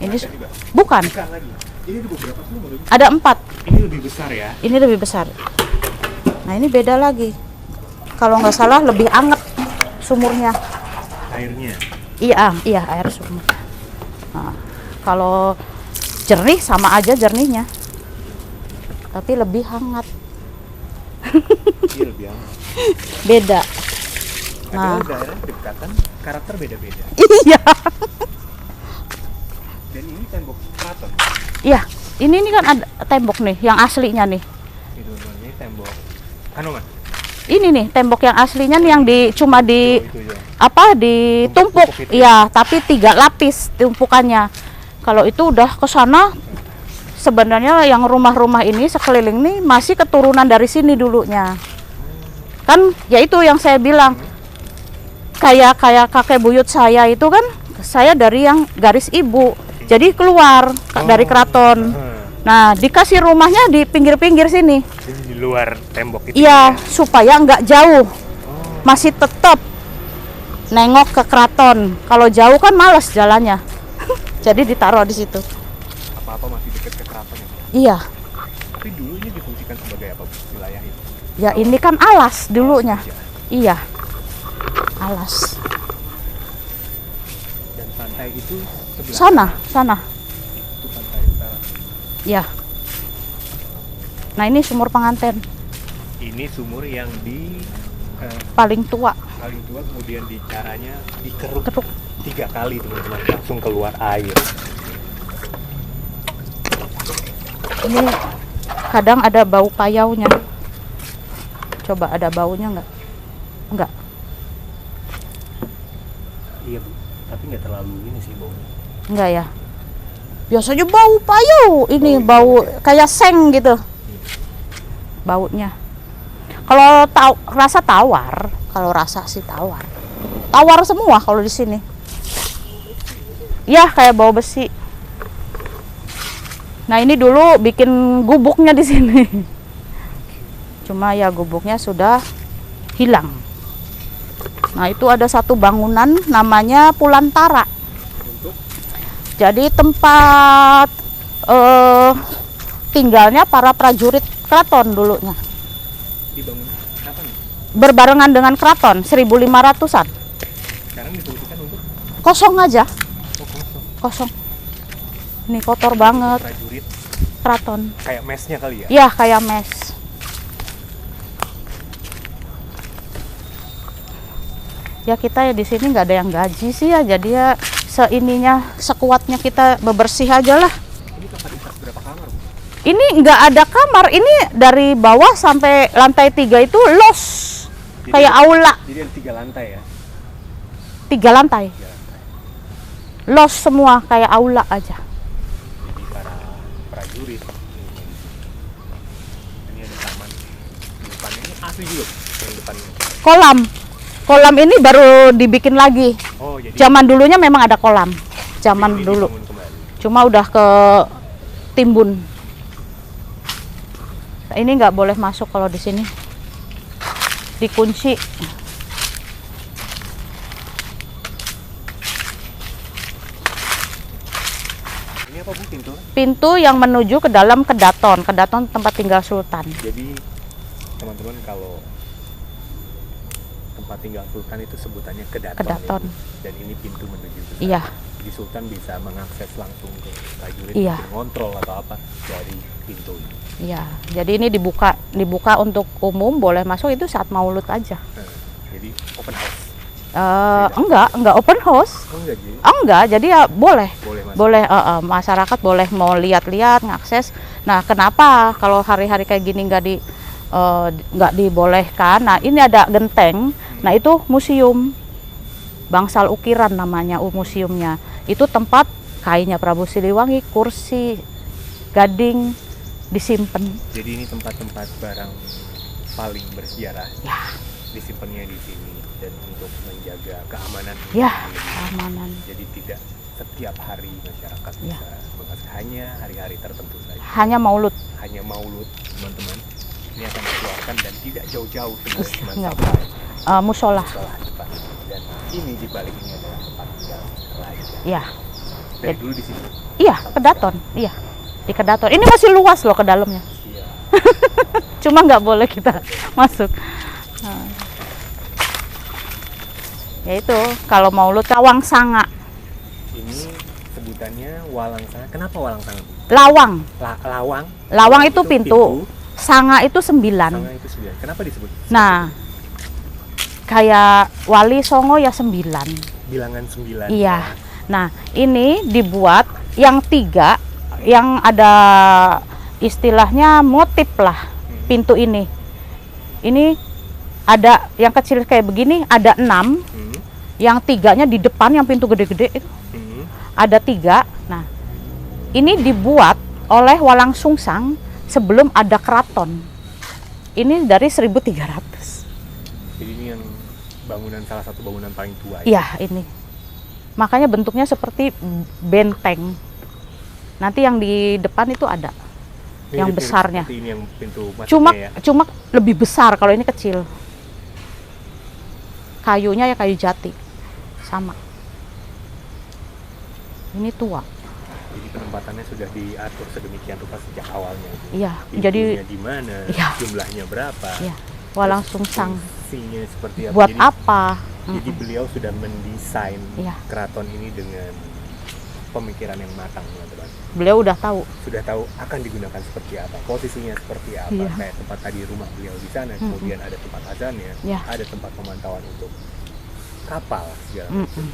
Ini juga. bukan, Bukan lagi. Ini ada beberapa sumur. ada 4. Ini lebih besar ya. Ini lebih besar. Nah ini beda lagi. Kalau nggak salah lebih anget sumurnya. Airnya. Iya air sumur. Nah, kalau jernih sama aja jernihnya, tapi lebih hangat. Iya lebih hangat. Beda. Nah, Nah. daerah dekatan karakter beda-beda. Iya. Dan ini tembok keraton. Iya. Ini kan ada tembok nih, yang aslinya nih. Itu namanya tembok Kanoman. Ini nih tembok yang aslinya nih yang cuma Itu ya. ditumpuk. Tumpuk itu. Iya, tapi 3 lapis tumpukannya. Kalau itu udah ke sana, sebenarnya yang rumah-rumah ini sekeliling nih masih keturunan dari sini dulunya. Kan ya itu yang saya bilang. Kayak kakek buyut saya itu kan, saya dari yang garis ibu. Jadi keluar dari keraton. Nah, dikasih rumahnya di pinggir-pinggir sini. Jadi di luar tembok itu. Iya, supaya nggak jauh. Masih tetap nengok ke keraton. Kalau jauh kan males jalannya. Jadi ditaruh di situ. Apa-apa masih dekat ke keraton ya. Iya. Tapi dulu ini difungsikan sebagai apa wilayah itu? Ya ini kan alas dulunya. Ya. Iya. Alas. pantai itu sebelah Sana. itu pantai utara. Ya. Nah, ini sumur pengantin Ini sumur yang paling tua. paling tua, kemudian caranya dikeruk Keruk. 3 kali teman-teman, langsung keluar air. Ini kadang ada bau payaunya. Coba ada baunya nggak? Nggak. Iya Bu, tapi nggak terlalu ini sih baunya. Nggak ya. Biasanya bau payau. Ini bau kayak seng gitu. Baunya. Kalau rasa tawar, kalau rasa sih tawar. Tawar semua kalau di sini. Ya, kayak bau besi. Nah, ini dulu bikin gubuknya di sini. Cuma ya gubuknya sudah hilang. Nah, itu ada satu bangunan namanya Pulantara. Jadi tempat tinggalnya para prajurit keraton dulunya. Dibangun kapan? Berbarengan dengan keraton 1500-an. Sekarang difungsikan untuk Kosong aja, kosong. kosong. Ini kotor banget Prajurit keraton. kayak mesnya kali ya? Ya, kayak mes. Ya kita ya di sini nggak ada yang gaji sih ya, jadi ya seininya, sekuatnya kita bebersih aja lah. Ini kapasitas berapa kamar Bu? Ini nggak ada kamar, ini dari bawah sampai lantai 3 itu los, Jadi- kayak aula, Jadi ada 3 lantai ya? 3 lantai, 3 lantai. los semua kayak aula aja. Jadi para prajurit ini ada taman di depannya, ini asli juga Bu, yang depannya. Kolam ini baru dibikin lagi. Oh jadi Zaman dulunya memang ada kolam, zaman ini dulu. dibangun kembali. Cuma udah ke timbun. Ini nggak boleh masuk kalau di sini, dikunci. Ini apa Bu, pintu? Pintu yang menuju ke dalam kedaton. Kedaton tempat tinggal sultan. Jadi teman-teman, kalau tempat tinggal sultan itu sebutannya kedaton. Kedaton. Ya, Bu. Dan ini pintu menuju ke sana. Iya, Jadi sultan bisa mengakses langsung ke prajurit, Iya. untuk ngontrol atau apa dari pintu ini. iya. Jadi ini dibuka untuk umum, boleh masuk itu saat maulud aja. Nah, jadi open house. Enggak open house. Oh enggak jadi Enggak, jadi ya boleh. boleh masuk. Boleh, masyarakat boleh mau lihat-lihat, ngakses. Nah, kenapa kalau hari-hari kayak gini nggak dibolehkan? Nah, ini ada genteng. Nah, itu museum bangsal ukiran namanya, museumnya. Itu tempat kainnya Prabu Siliwangi, kursi, gading disimpan. Jadi ini tempat-tempat barang paling bersejarah. Ya, Disimpannya di sini, dan untuk menjaga keamanan. ya, keamanan. Jadi tidak setiap hari masyarakat Ya. bisa mengakses, hanya hari-hari tertentu saja. Hanya maulud. Hanya maulud, teman-teman. Ini akan dikeluarkan dan tidak jauh-jauh teman-teman Enggak. sampai Musola. setelah depan. Dan ini di balik ini adalah tempat tinggal raja. Ya. Dari dulu di sini. Iya, kedaton. Iya. Di kedaton. Ini masih luas loh ke dalamnya. Iya. Cuma nggak boleh kita masuk. Nah. Ya itu, kalau maulud Lawang Sanga. Ini sebutannya Walang Sanga. Kenapa Walang Sanga? Bu? Lawang. Lawang. Lawang itu pintu. Sanga itu 9. Sanga itu 9. Kenapa disebut? Nah, kayak Wali Songo ya 9. Bilangan 9. Iya. Nah, ini dibuat yang 3, yang ada istilahnya motif lah pintu ini. Ini ada yang kecil kayak begini, ada 6. Yang 3-nya di depan, yang pintu gede-gede itu ada 3. Nah, ini dibuat oleh Walang Sungsang sebelum ada keraton. Ini dari 1300. Jadi ini yang salah satu bangunan paling tua. Iya, ini. Makanya bentuknya seperti benteng. Nanti yang di depan itu ada. Ini Yang mirip besarnya. seperti ini yang pintu masuknya ya. Cuma lebih besar, kalau ini kecil. Kayunya ya kayu jati. Sama. Ini tua. Jadi penempatannya sudah diatur sedemikian rupa sejak awalnya. Iya, Pintunya jadi di mana, Iya. jumlahnya berapa, ya, Walang Sungsang fungsinya seperti apa. buat Jadi, apa? jadi beliau sudah mendesain Iya. keraton ini dengan pemikiran yang matang, teman-teman. Beliau udah tahu. Sudah tahu akan digunakan seperti apa, posisinya seperti apa. Iya. Kayak tempat tadi rumah beliau di sana, kemudian ada tempat azannya, Iya. ada tempat pemantauan untuk kapal segala macam.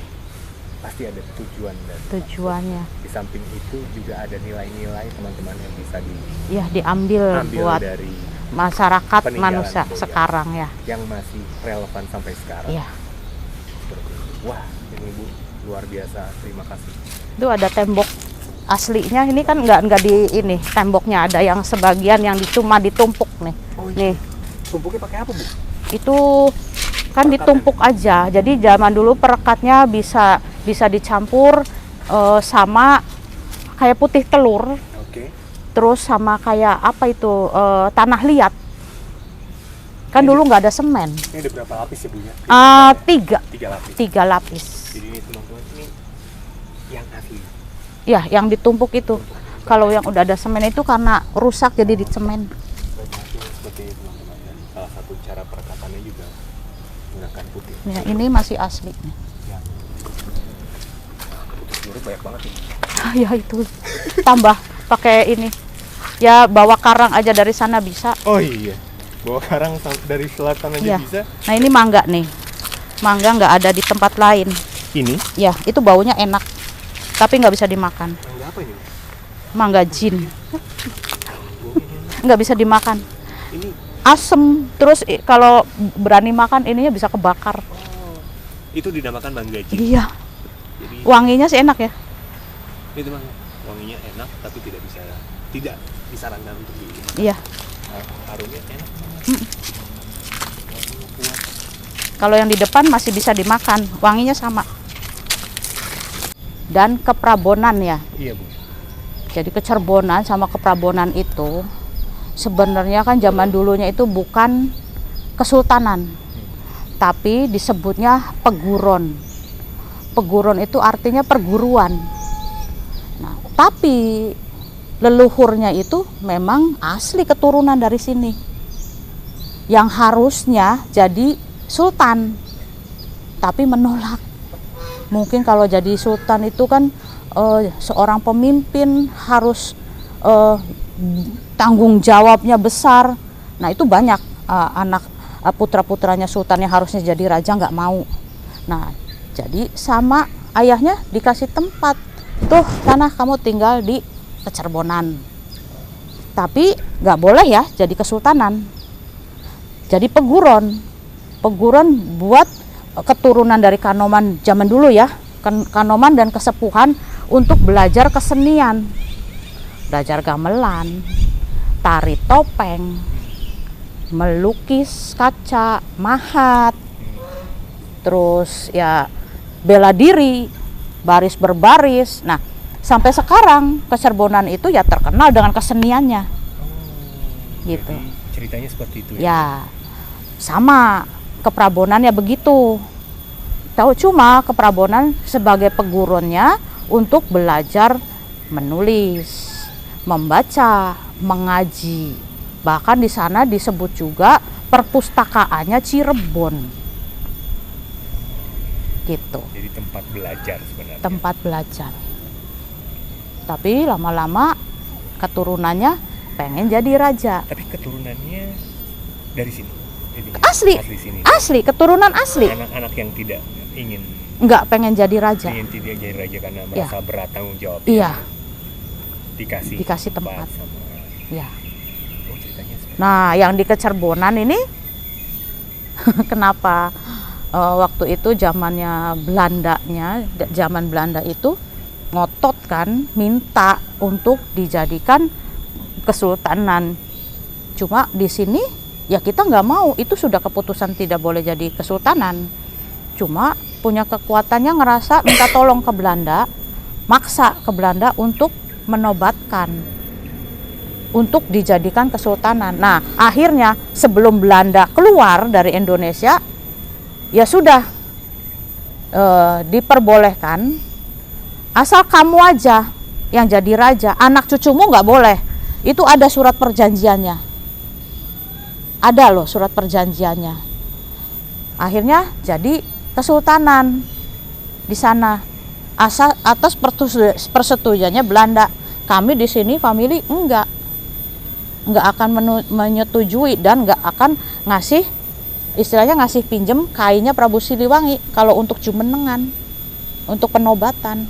Pasti ada tujuan dan Tujuannya di samping itu juga ada nilai-nilai, teman-teman, yang bisa diambil diambil buat dari masyarakat peninggalan manusia budaya sekarang ya. yang masih relevan sampai sekarang. Iya. Seperti itu. Wah, ini Bu luar biasa. Terima kasih. Itu ada tembok aslinya, ini kan nggak di ini temboknya, ada yang sebagian yang cuma ditumpuk nih. Oh, Nih, tumpuknya pakai apa, Bu? itu kan ditumpuk aja. Jadi zaman dulu perekatnya bisa dicampur sama kayak putih telur, Oke. terus sama kayak apa itu tanah liat. Kan dulu nggak ada semen. Ini ada berapa lapis ya, Bu ya? Tiga 3 lapis. lapis. Jadi ini, teman-teman, ini yang asli. Ya, yang ditumpuk itu. Kalau yang udah ada semen itu karena rusak jadi dicemen. Banyaknya seperti itu, teman-teman. Dan salah satu cara perekatannya juga menggunakan putih. Ya, ini masih asli. Ya. Putih telur banyak banget nih. Ya itu tambah pakai ini. Ya bawa karang aja dari sana bisa. Oh iya. Bawa karang dari selatan aja Ya. bisa. Nah ini mangga nih. Mangga nggak ada di tempat lain. Ini Ya itu baunya enak. Tapi nggak bisa dimakan. mangga apa ini? Mangga jin. Nggak bisa dimakan. Ini Asem. Terus kalau berani makan ininya bisa kebakar. itu dinamakan mangga jin. Iya. Jadi Wanginya sih enak ya. itu mangga wanginya enak tapi tidak disarankan untuk dimakan. Iya. Harumnya enak banget. Wanginya kuat. Kalau yang di depan masih bisa dimakan. Wanginya sama. Dan keprabonan ya. Iya, Bu. Jadi kecerbonan sama keprabonan itu sebenarnya kan zaman dulunya itu bukan kesultanan, tapi disebutnya peguron. Peguron itu artinya perguruan. Nah, tapi leluhurnya itu memang asli keturunan dari sini. Yang harusnya jadi sultan, tapi menolak. Mungkin kalau jadi sultan itu kan seorang pemimpin harus tanggung jawabnya besar. Nah itu banyak anak putra-putranya sultan yang harusnya jadi raja nggak mau. Nah jadi sama ayahnya dikasih tempat. Tuh tanah kamu tinggal di Kecerbonan. Tapi nggak boleh ya jadi kesultanan. Jadi peguron. Peguron buat keturunan dari Kanoman zaman dulu ya. Kanoman dan kesepuhan untuk belajar kesenian, belajar gamelan, tari topeng, melukis kaca, mahat, terus ya bela diri, baris berbaris. Nah sampai sekarang Kecerbonan itu ya terkenal dengan keseniannya, gitu. Jadi ceritanya seperti itu Ya sama keprabonan ya begitu. Tahu cuma keprabonan sebagai peguronnya untuk belajar menulis, membaca, mengaji. Bahkan di sana disebut juga perpustakaannya Cirebon. Gitu. Jadi tempat belajar sebenarnya. Tempat belajar. Tapi lama-lama keturunannya pengen jadi raja. Tapi keturunannya dari sini. Asli. Sini. Asli, keturunan asli. Anak-anak yang tidak ingin Nggak pengen jadi raja. tidak jadi raja karena merasa berat tanggung jawab. Iya. Dikasih tempat. sama. Ya. Oh, ceritanya seperti Nah, yang di Kecerbonan ini kenapa waktu itu zaman Belanda itu ngotot kan minta untuk dijadikan kesultanan. Cuma di sini ya kita nggak mau, itu sudah keputusan tidak boleh jadi kesultanan. Cuma punya kekuatannya ngerasa minta tolong ke Belanda, maksa ke Belanda untuk menobatkan, untuk dijadikan kesultanan. Nah akhirnya sebelum Belanda keluar dari Indonesia, ya sudah diperbolehkan, asal kamu aja yang jadi raja, anak cucumu nggak boleh. Itu ada surat perjanjiannya. Ada loh surat perjanjiannya. Akhirnya jadi kesultanan di sana. atas persetujuannya Belanda. Kami di sini family enggak akan menyetujui dan enggak akan ngasih, istilahnya ngasih pinjem kainnya Prabu Siliwangi kalau untuk jumenengan, untuk penobatan.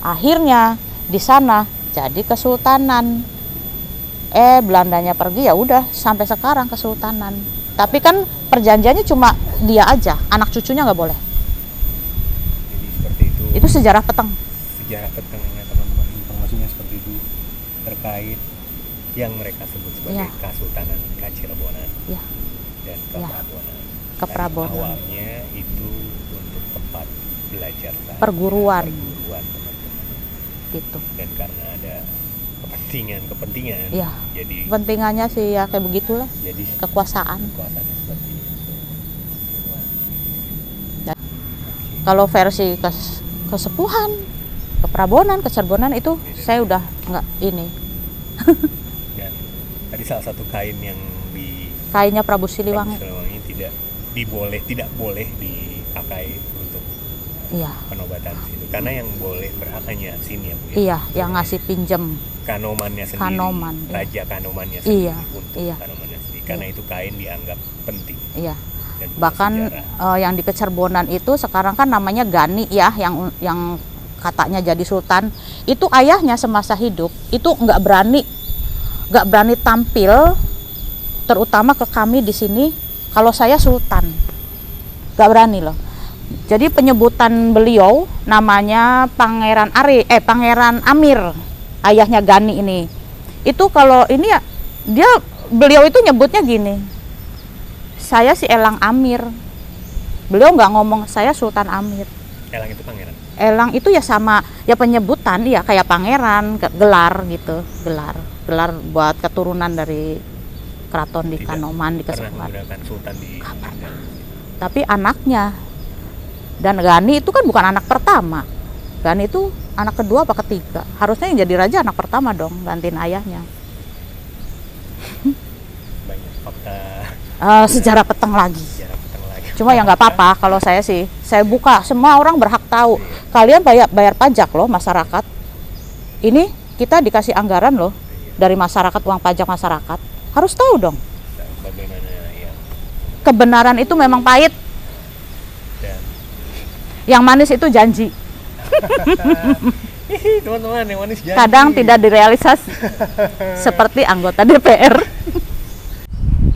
Akhirnya di sana jadi kesultanan. Belandanya pergi, ya udah sampai sekarang kesultanan. Tapi kan perjanjiannya cuma dia aja, anak cucunya nggak boleh. Jadi seperti itu. Itu sejarah peteng. Sejarah petengnya teman-teman, informasinya seperti itu terkait yang mereka sebut sebagai Kesultanan Kacirebonan dan Keprabonan. Keprabonan. Awalnya itu untuk tempat belajar Perguruan teman-teman. Gitu. Dan karena ada kepentingan jadi kepentingannya sih ya kayak begitulah, jadi kekuasaannya seperti itu. Kalau versi kesepuhan, keprabonan, kecerbonan itu saya udah nggak ini. Dan tadi salah satu kain yang di Kainnya Prabu Siliwangi tidak boleh dipakai untuk penobatan situ, karena yang boleh berhak hanya sini ya Bu. Yang ngasih pinjem Kanomannya sendiri, raja Kanomannya sendiri untuk Kanomannya sendiri, karena itu kain dianggap penting. Dan bahkan yang di Kecerbonan itu sekarang kan namanya Gani ya, yang katanya jadi sultan, itu ayahnya semasa hidup itu nggak berani tampil, terutama ke kami di sini kalau saya sultan, nggak berani loh. Jadi penyebutan beliau namanya Pangeran Amir, ayahnya Gani ini. Itu kalau ini ya beliau itu nyebutnya gini, saya si Elang Amir. Beliau nggak ngomong saya Sultan Amir. Elang itu pangeran. Elang itu ya sama ya penyebutan ya kayak pangeran, gelar gitu, gelar buat keturunan dari keraton di Kanoman di Kesepuhan. Menggunakan sultan di Tapi anaknya, dan Gani itu kan bukan anak pertama. Gani itu anak kedua apa ketiga. Harusnya yang jadi raja anak pertama dong, gantiin ayahnya. Banyak fakta sejarah peteng lagi. Cuma ya nggak apa-apa, kalau saya sih, saya buka, semua orang berhak tahu. Kalian bayar pajak loh masyarakat. Ini kita dikasih anggaran loh dari masyarakat, uang pajak masyarakat. Harus tahu dong. Bagaimana ya? Kebenaran itu memang pahit. Dan yang manis itu janji. Teman-teman, yang manis janji. Kadang tidak direalisasi. Seperti anggota DPR.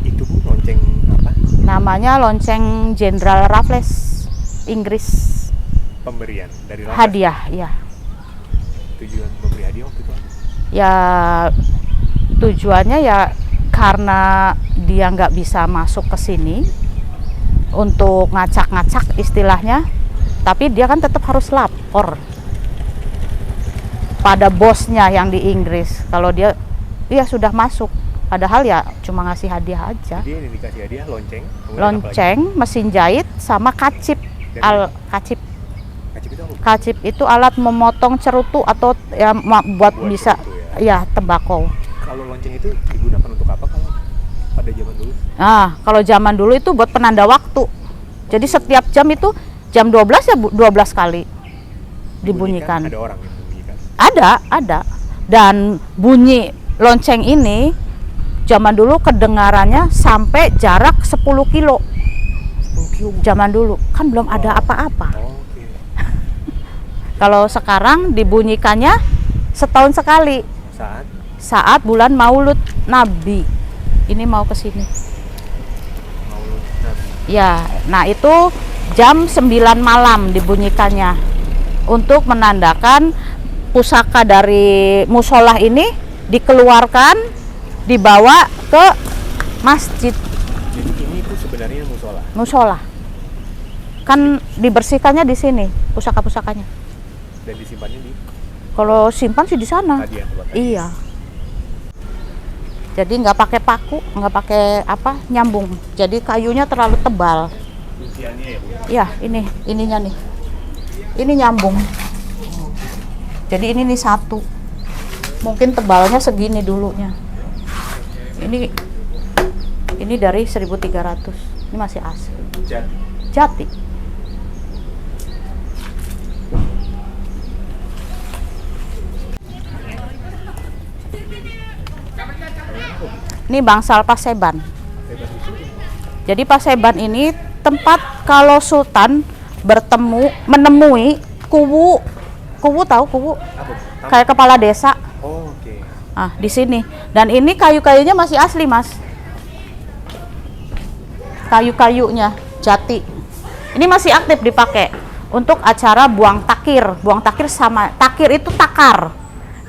Itu Bu, lonceng apa? Namanya lonceng Jenderal Raffles, Inggris. Pemberian dari Raffles. Hadiah, ya. Tujuan memberi hadiah waktu itu? Ya tujuannya ya karena dia nggak bisa masuk ke sini untuk ngacak-ngacak istilahnya, tapi dia kan tetap harus lapor pada bosnya yang di Inggris kalau dia sudah masuk, padahal ya cuma ngasih hadiah aja. Jadi ini dikasih hadiah lonceng, mesin jahit sama kacip. Kacip itu apa? Kacip itu alat memotong cerutu atau ya buat bisa ya tembakau. Kalau lonceng itu digunakan untuk apa kalau pada zaman dulu? Nah, kalau zaman dulu itu buat penanda waktu. Jadi setiap jam itu jam 12 ya 12 kali dibunyikan. Ada orang yang membunyikan? Ada. Dan bunyi lonceng ini zaman dulu kedengarannya sampai jarak 10 kilo. 10 kilo? Zaman dulu kan belum ada apa-apa. Okay. Kalau sekarang dibunyikannya setahun sekali. Saat bulan Maulud Nabi. Ini mau ke sini. Maulud Nabi. Ya, nah itu jam 9 malam dibunyikannya untuk menandakan pusaka dari musola ini dikeluarkan, dibawa ke masjid. Jadi ini itu sebenarnya musola. Musola. Kan dibersihkannya di sini pusaka-pusakanya. Dan disimpannya di? Kalau simpan sih di sana. Iya. Jadi nggak pakai paku, nggak pakai nyambung. Jadi kayunya terlalu tebal. Kunciannya ya Bu? Ya, ininya nih. Ini nyambung. Jadi ini nih satu. Mungkin tebalnya segini dulunya. Ini dari 1300. Ini masih asli. Jati. Ini bangsal Paseban. Jadi Paseban ini tempat kalau sultan menemui kuwu tahu kuwu? Kayak kepala desa. Oh, oke. Ah, di sini. Dan ini kayu-kayunya masih asli, Mas. Kayu-kayunya jati. Ini masih aktif dipakai untuk acara buang takir. Buang takir sama takir itu takar.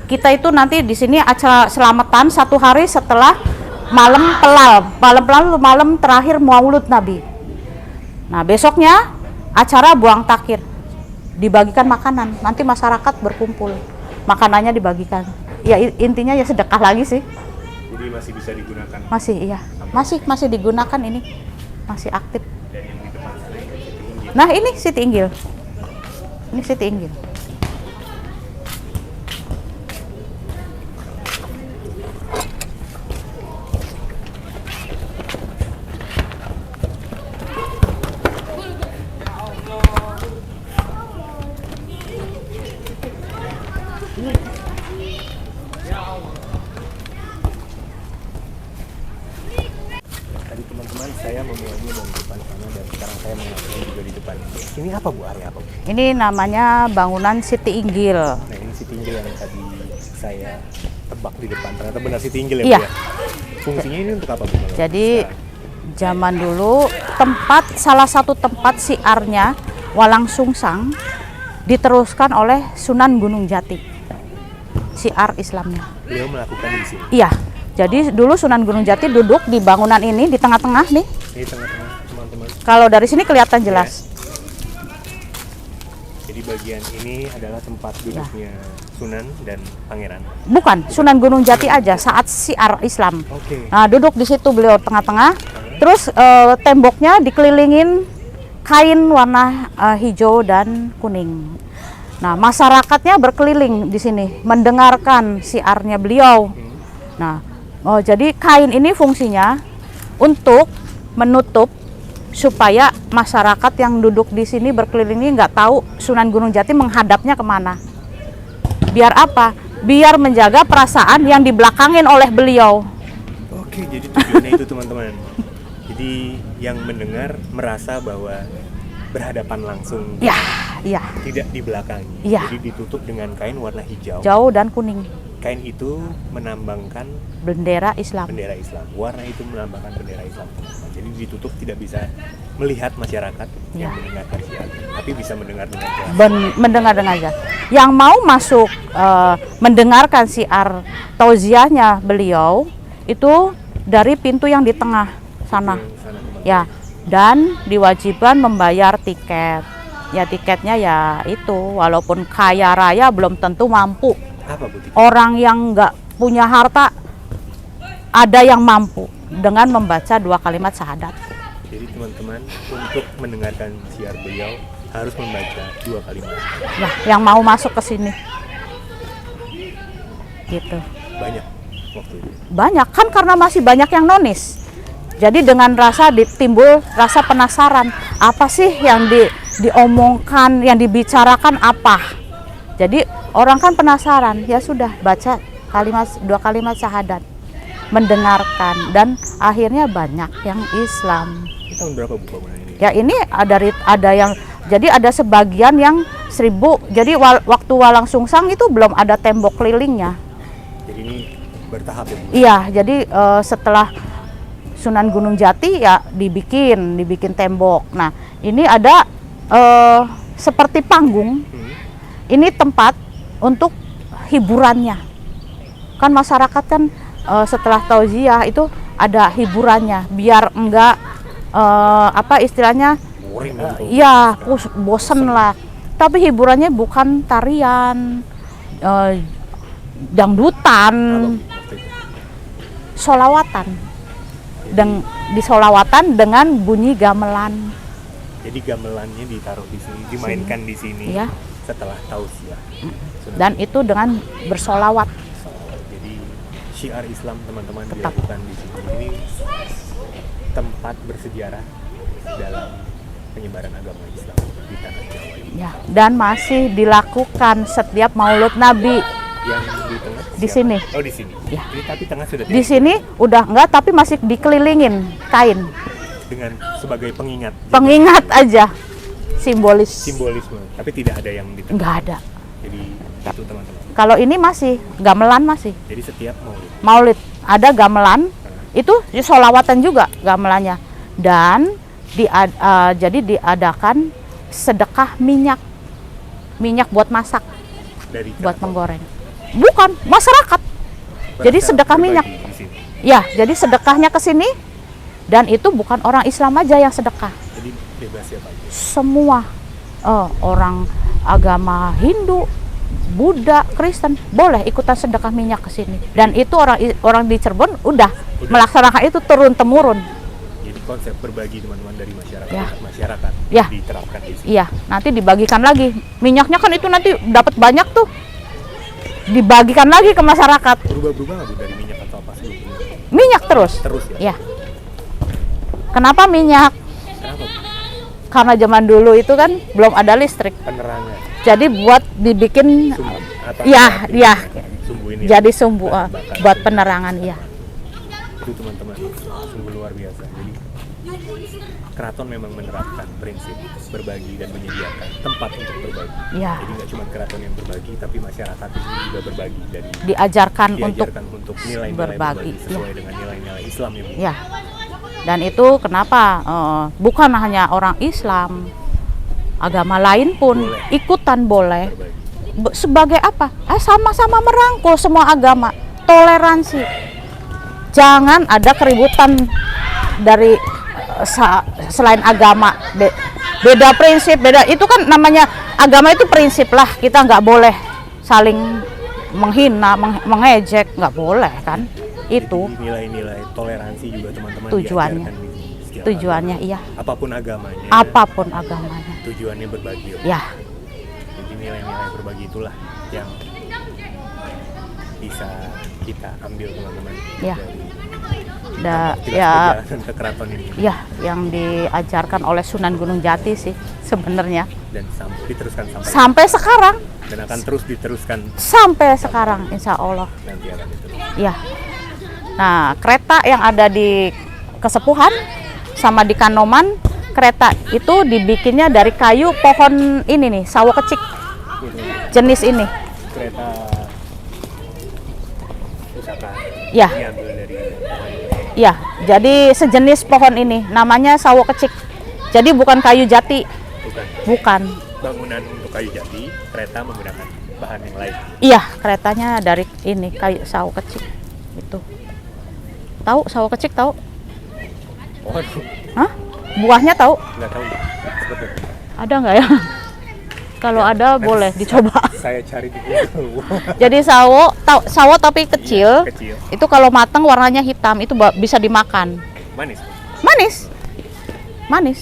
Kita itu nanti di sini acara selamatan 1 hari setelah malam pelal. Malam terakhir Maulud Nabi. Nah, besoknya acara buang takir. Dibagikan makanan. Nanti masyarakat berkumpul. Makanannya dibagikan. Ya intinya ya sedekah lagi sih. Jadi masih bisa digunakan. Masih, iya. Masih digunakan ini. Masih aktif. Dan yang di depan sana ini Siti Inggil. Nah, ini Siti Inggil. Ini Siti Inggil. Tadi teman-teman saya memulainya dari depan sana dan sekarang saya mengakhiri juga di depan. Ini apa Bu? Area apa Bu? Ini namanya bangunan Siti Inggil. Nah, ini Siti Inggil yang tadi saya tebak di depan. Ternyata benar Siti Inggil ya Iya. Bu ya? Fungsinya ini untuk apa Bu? Kalau Jadi bisa- zaman dulu salah satu tempat siarnya Walang Sungsang diteruskan oleh Sunan Gunung Jati. Siar Islamnya. beliau melakukan di sini. Iya. Jadi dulu Sunan Gunung Jati duduk di bangunan ini di tengah-tengah nih. Ini tengah-tengah teman-teman. Kalau dari sini kelihatan jelas. Jadi bagian ini adalah tempat duduknya Sunan dan Pangeran. Bukan, Sunan Gunung Jati aja saat siar Islam. Oke. Nah, duduk di situ beliau tengah-tengah. Terus temboknya dikelilingin kain warna hijau dan kuning. Nah, masyarakatnya berkeliling di sini mendengarkan siarnya beliau. Nah, jadi kain ini fungsinya untuk menutup supaya masyarakat yang duduk di sini berkeliling ini nggak tahu Sunan Gunung Jati menghadapnya kemana. Biar apa? Biar menjaga perasaan yang dibelakangin oleh beliau. Oke, jadi tujuannya itu teman-teman. Jadi yang mendengar merasa bahwa berhadapan langsung, Ya, iya, tidak di belakangnya. Iya. Jadi ditutup dengan kain warna hijau. jauh dan kuning. Kain itu menambangkan Bendera Islam. bendera Islam. Warna itu melambangkan bendera Islam. Jadi ditutup, tidak bisa melihat masyarakat yang Ya. mendengarkan syiar, tapi bisa mendengar dengan jelas. Mendengar dengan aja. Yang mau masuk mendengarkan siar tauziahnya beliau itu dari pintu yang di tengah sana. Yang sana, teman-teman. Ya, dan diwajibkan membayar tiket. Ya tiketnya ya itu, walaupun kaya raya belum tentu mampu. Apa Bu? Orang yang nggak punya harta ada yang mampu dengan membaca 2 kalimat syahadat. Jadi teman-teman untuk mendengarkan syiar beliau harus membaca 2 kalimat. Nah, yang mau masuk ke sini. Gitu. Banyak waktu itu. Banyak kan karena masih banyak yang nonis. Jadi dengan timbul rasa penasaran, apa sih yang diomongkan, yang dibicarakan apa. Jadi orang kan penasaran, ya sudah baca 2 kalimat syahadat, mendengarkan, dan akhirnya banyak yang Islam. Ini tahun berapa Bu bangunan ini? Ya ini ada yang, jadi ada sebagian yang 1000. Jadi waktu Walang Sungsang itu belum ada tembok kelilingnya. Jadi ini bertahap ya Bu? Iya, jadi setelah Sunan Gunung Jati ya dibikin tembok. Nah, ini ada seperti panggung. Ini tempat untuk hiburannya. Kan masyarakat kan setelah tauziah itu ada hiburannya, biar enggak apa istilahnya, Boring gitu. iya bosen lah. Tapi hiburannya bukan tarian, dangdutan, Waktu itu. solawatan. Dan disolawatan dengan bunyi gamelan. Jadi gamelannya ditaruh di sini, dimainkan di sini Iya. setelah tausiah. Dan itu dengan bersolawat. Jadi syiar Islam teman-teman Tetap. dilakukan di sini. Ini tempat bersejarah dalam penyebaran agama Islam di tanah Jawa ini. Ya, dan masih dilakukan setiap Maulud Nabi. Yang di tengah Di siapa? sini. Oh, di sini. Ya. Jadi, tapi tengah sudah Di sini udah enggak, tapi masih dikelilingin kain. dengan sebagai pengingat. Pengingat aja, simbolis. Simbolisme, tapi tidak ada yang di tengah. Enggak ada. Jadi itu teman-teman. Kalau ini masih gamelan masih. Jadi setiap maulid. Maulid ada gamelan, itu sholawatan juga gamelannya. Dan jadi diadakan sedekah minyak buat masak, Dari buat keraton. menggoreng. Bukan masyarakat. Jadi Mereka sedekah berbagi minyak. di sini. Ya, jadi sedekahnya ke sini. Dan itu bukan orang Islam aja yang sedekah. Jadi bebas siapa aja. Semua orang agama Hindu, Buddha, Kristen boleh ikutan sedekah minyak ke sini. Dan itu orang di Cirebon udah melaksanakan itu turun temurun. Jadi konsep berbagi teman-teman dari masyarakat Ya. ke masyarakat Ya. diterapkan di sini. Iya, nanti dibagikan lagi. Minyaknya kan itu nanti dapat banyak tuh. Dibagikan lagi ke masyarakat. Berubah-berubah nggak Bu dari minyak atau apa sebelumnya? Minyak terus. Terus ya? Ya. Kenapa minyak? Kenapa Bu? Karena zaman dulu itu kan belum ada listrik. Penerangan. Jadi buat dibikin Sumbu. Apa? ya, Sumbu ini. jadi sumbu Bahan bakar buat sumbu. penerangan ya. Itu teman-teman sungguh luar biasa. Jadi keraton memang menerapkan prinsip berbagi dan menyediakan tempat untuk berbagi. Ya. Jadi nggak cuma keraton yang berbagi, tapi masyarakat ini juga berbagi dari Diajarkan untuk untuk nilai-nilai berbagi, berbagi sesuai dengan nilai-nilai Islam ya Bu. ya. Dan itu kenapa bukan hanya orang Islam, agama lain pun Boleh. ikutan boleh. Berbagi. Sebagai apa? Sama-sama merangkul semua agama, toleransi. Jangan ada keributan dari selain agama. Beda prinsip, beda itu kan namanya agama itu prinsip lah. Kita nggak boleh saling menghina, mengejek, nggak boleh kan? Itu Jadi nilai-nilai toleransi juga teman-teman Tujuannya. diajarkan di setiap tujuannya, agama. iya. Apapun agamanya. Apapun agamanya. Tujuannya berbagi. Ya. Ya, Jadi nilai-nilai berbagi itulah yang bisa kita ambil teman-teman Ya. dari ya, perjalanan ke keraton ini ya, yang diajarkan oleh Sunan Gunung Jati sih sebenarnya dan diteruskan sampai sampai sekarang, dan akan terus diteruskan sampai sekarang, insya Allah. nanti akan diteruskan. Ya. Nah, kereta yang ada di Kesepuhan sama di Kanoman, kereta itu dibikinnya dari kayu pohon ini nih, sawo kecik, Gitu. jenis ini. Kereta pusaka Ya. diambil dari Ya, jadi sejenis pohon ini, namanya sawo kecik. Jadi bukan kayu jati, bukan. bangunan untuk kayu jati, kereta menggunakan bahan yang lain. Iya, keretanya dari ini kayu sawo kecik itu. Tahu sawo kecik tahu? Waduh, Hah? Buahnya tahu? nggak tahu seperti itu. Ada nggak ya? Kalau ada boleh dicoba. Saya cari di Google. Jadi sawo tapi kecil. Iya, kecil. Itu kalau matang warnanya hitam, itu bisa dimakan. Manis. Manis. Manis.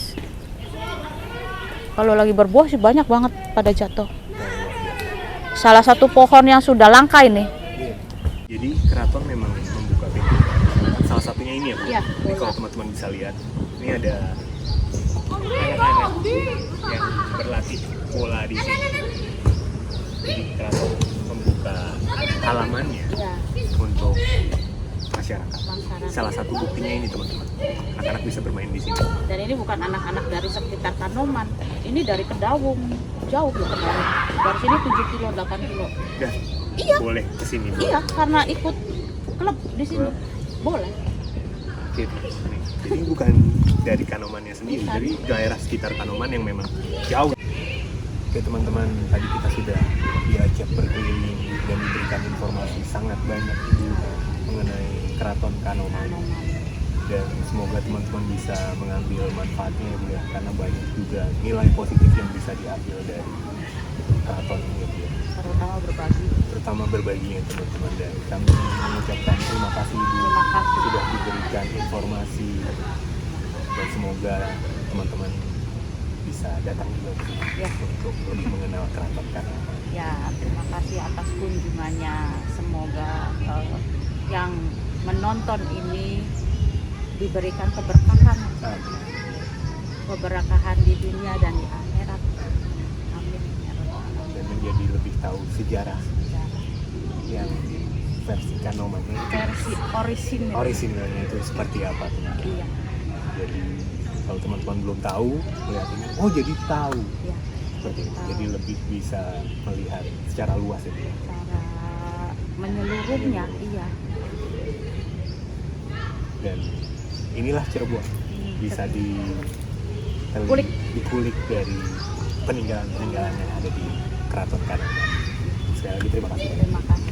Kalau lagi berbuah sih banyak banget pada jatuh. Salah satu pohon yang sudah langka ini. Iya. Jadi keraton memang membuka pintu. Salah satunya ini ya Bu. Iya, Ini kalau teman-teman bisa lihat, ini ada anak-anak yang berlatih bola di sini. Jadi keraton membuka halamannya untuk masyarakat. Salah satu buktinya ini teman-teman, anak-anak bisa bermain di sini. Dan ini bukan anak-anak dari sekitar Kanoman. Ini dari Kedawung. Jauh loh Kedawung. Dari sini 7 kilo, 8 kilo. Dan Iya. boleh kesini. Iya, karena ikut klub di sini. Klub. Boleh. Oke, nih. Jadi bukan dari Kanomannya sendiri, Bukan. dari daerah sekitar Kanoman yang memang jauh. Oke teman-teman, tadi kita sudah diajak berkeliling dan diberikan informasi sangat banyak mengenai Keraton Kanoman. Dan semoga teman-teman bisa mengambil manfaatnya ya Bu ya, karena banyak juga nilai positif yang bisa diambil dari keraton ini ya Bu ya. Terutama berbagi. Terutama berbaginya teman-teman, dan kami mengucapkan terima kasih Ibu Terima kasih. sudah diberikan informasi, dan semoga teman-teman bisa datang juga ke sini Ya. untuk lebih mengenal Keraton Kanoman. Ya, terima kasih atas kunjungannya. Semoga yang menonton ini diberikan keberkahan, Amin. keberkahan di dunia dan di akhirat. Amin. Ya Rabbal Alamin. Dan menjadi lebih tahu sejarah yang versi Kanomannya versi orisinalnya itu seperti apa tuh? Iya. Jadi kalau teman-teman belum tahu melihat ini, oh jadi tahu Iya. seperti itu. Jadi lebih bisa melihat secara luas itu ya. Cara menyeluruhnya, iya. Dan inilah Cirebon bisa Kulik. dikulik dari peninggalan-peninggalan yang ada di Keraton Kanoman. Sekali lagi terima kasih. Terima kasih.